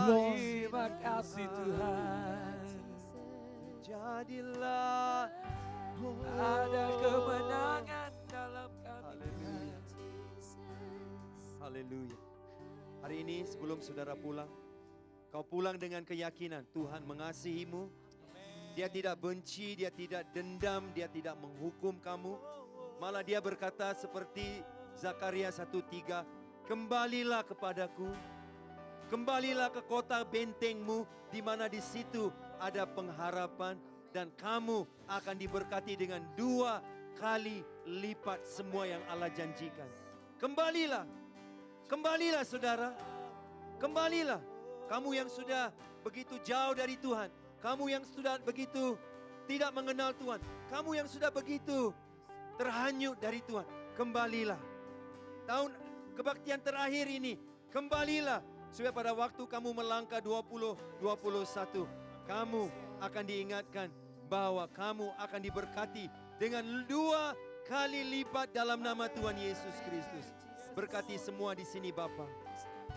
Lord. Terima kasih Tuhan. Jadilah Ada kemenangan dalam kami. Haleluya. Hari ini sebelum saudara pulang, kau pulang dengan keyakinan Tuhan mengasihimu. Dia tidak benci, dia tidak dendam, dia tidak menghukum kamu. Malah dia berkata seperti Zakaria 1:3, kembalilah kepadaku. Kembalilah ke kota bentengmu, di mana di situ ada pengharapan dan kamu akan diberkati dengan 2 kali lipat semua yang Allah janjikan. Kembalilah. Kembalilah saudara. Kembalilah. Kamu yang sudah begitu jauh dari Tuhan. Kamu yang sudah begitu tidak mengenal Tuhan. Kamu yang sudah begitu terhanyut dari Tuhan. Kembalilah. Tahun kebaktian terakhir ini, kembalilah. Supaya pada waktu kamu melangkah 2021, kamu akan diingatkan bahwa kamu akan diberkati dengan 2 kali lipat dalam nama Tuhan Yesus Kristus. Berkati semua di sini Bapa.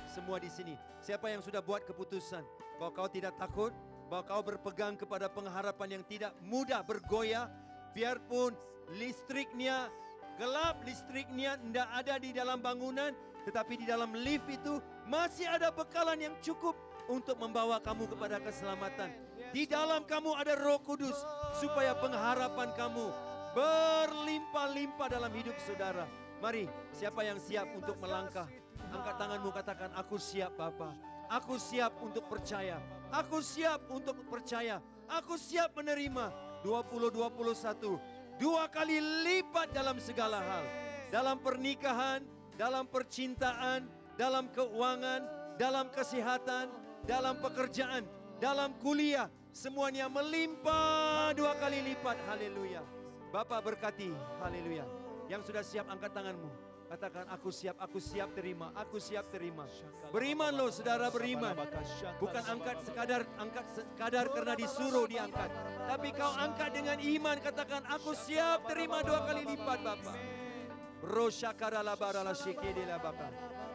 Semua di sini. Siapa yang sudah buat keputusan bahwa kau tidak takut, bahwa kau berpegang kepada pengharapan yang tidak mudah bergoyah, biarpun listriknya gelap, listriknya tidak ada di dalam bangunan, tetapi di dalam lift itu masih ada bekalan yang cukup untuk membawa kamu kepada keselamatan. Di dalam kamu ada Roh Kudus supaya pengharapan kamu berlimpah-limpah dalam hidup saudara. Mari, siapa yang siap untuk melangkah? Angkat tanganmu, katakan, aku siap Bapa. Aku siap untuk percaya. Aku siap untuk percaya. Aku siap menerima 2021. 2 kali lipat dalam segala hal. Dalam pernikahan, dalam percintaan, dalam keuangan, dalam kesehatan, dalam pekerjaan, dalam kuliah. Semuanya melimpah 2 kali lipat. Haleluya. Bapa berkati. Haleluya. Yang sudah siap angkat tanganmu. Katakan, aku siap terima, aku siap terima. Beriman loh saudara, beriman. Bukan angkat sekadar karena disuruh diangkat. Tapi kau angkat dengan iman, katakan, aku siap terima 2 kali lipat Bapa.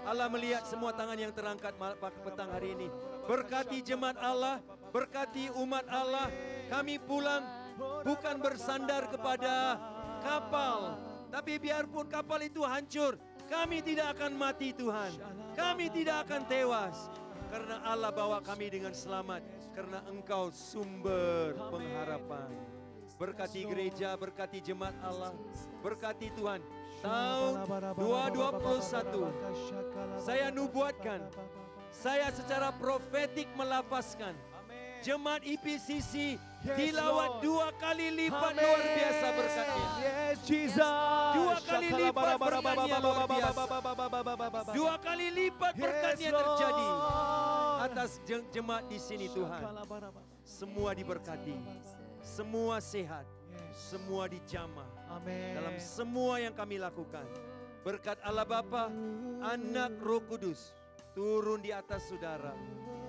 Allah melihat semua tangan yang terangkat petang hari ini. Berkati jemaat Allah, berkati umat Allah. Kami pulang bukan bersandar kepada kapal, tapi biarpun kapal itu hancur, kami tidak akan mati Tuhan. Kami tidak akan tewas. Karena Allah bawa kami dengan selamat. Karena Engkau sumber pengharapan. Berkati gereja, berkati jemaat Allah. Berkati Tuhan. Tahun 2021 saya nubuatkan, saya secara profetik melafazkan, jemaat IPCC dilawat 2 kali lipat luar biasa berkatnya. Yes, Jesus. 2 kali lipat berkatnya luar biasa. 2 kali lipat berkatnya terjadi atas jemaat di sini Tuhan. Semua diberkati, semua sehat, semua dijamah. Amin. Dalam semua yang kami lakukan. Berkat Allah Bapa, Anak, Roh Kudus turun di atas saudara.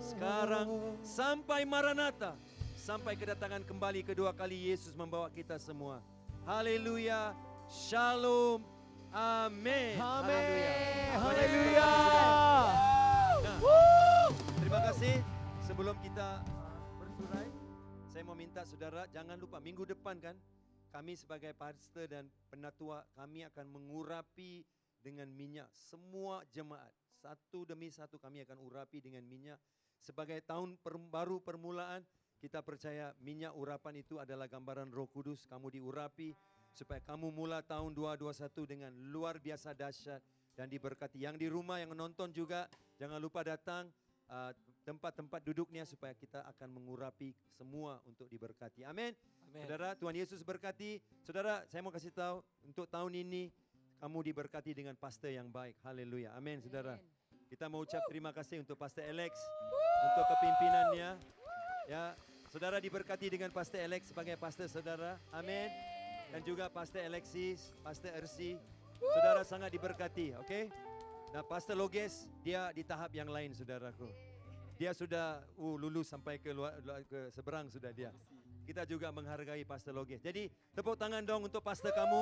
Sekarang sampai Maranatha, sampai kedatangan kembali kedua kali Yesus membawa kita semua. Haleluya. Shalom. Amin. Amin. Haleluya. Nah, terima kasih. Sebelum kita bersurai, saya mau minta saudara jangan lupa minggu depan kan, kami sebagai pastor dan penatua, kami akan mengurapi dengan minyak semua jemaat. Satu demi satu kami akan urapi dengan minyak. Sebagai tahun baru permulaan, kita percaya minyak urapan itu adalah gambaran Roh Kudus. Kamu diurapi supaya kamu mula tahun 2021 dengan luar biasa dahsyat dan diberkati. Yang di rumah, yang menonton juga, jangan lupa datang tempat-tempat duduknya supaya kita akan mengurapi semua untuk diberkati. Amin. Saudara, Tuhan Yesus berkati. Saudara, saya mau kasih tahu untuk tahun ini kamu diberkati dengan pastor yang baik. Haleluya. Amin, saudara. Kita mau ucap terima kasih untuk Pastor Alex untuk kepimpinannya. Ya, saudara diberkati dengan Pastor Alex sebagai pastor saudara. Amin. Dan juga Pastor Alexis, Pastor Ersi. Saudara sangat diberkati, oke? Nah, Pastor Loges dia di tahap yang lain, saudaraku. Dia sudah lulus sampai ke seberang sudah dia. Kita juga menghargai Pastor Loges. Jadi tepuk tangan dong untuk pastor kamu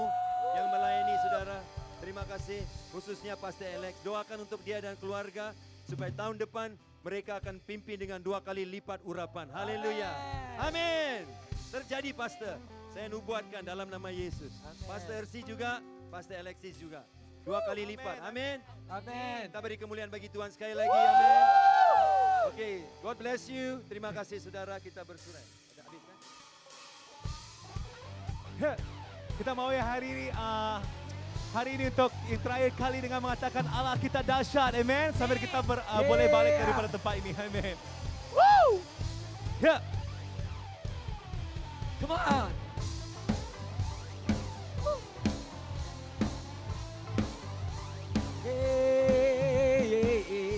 yang melayani saudara. Terima kasih khususnya Pastor Alex. Doakan untuk dia dan keluarga supaya tahun depan mereka akan pimpin dengan 2 kali lipat urapan. Haleluya. Amin. Terjadi Pastor. Saya nubuatkan dalam nama Yesus. Pastor RC juga, Pastor Alexis juga. 2 kali lipat. Amin. Amin. Kita beri kemuliaan bagi Tuhan sekali lagi. Amin. Oke, God bless you. Terima kasih saudara, kita bersurai. Ada habis kan? Ya, kita mau ya hari ini untuk yang terakhir kali dengan mengatakan Allah kita dahsyat. Amen. Sambil kita boleh balik daripada tempat ini. Amen. Woo! Ya. Come on.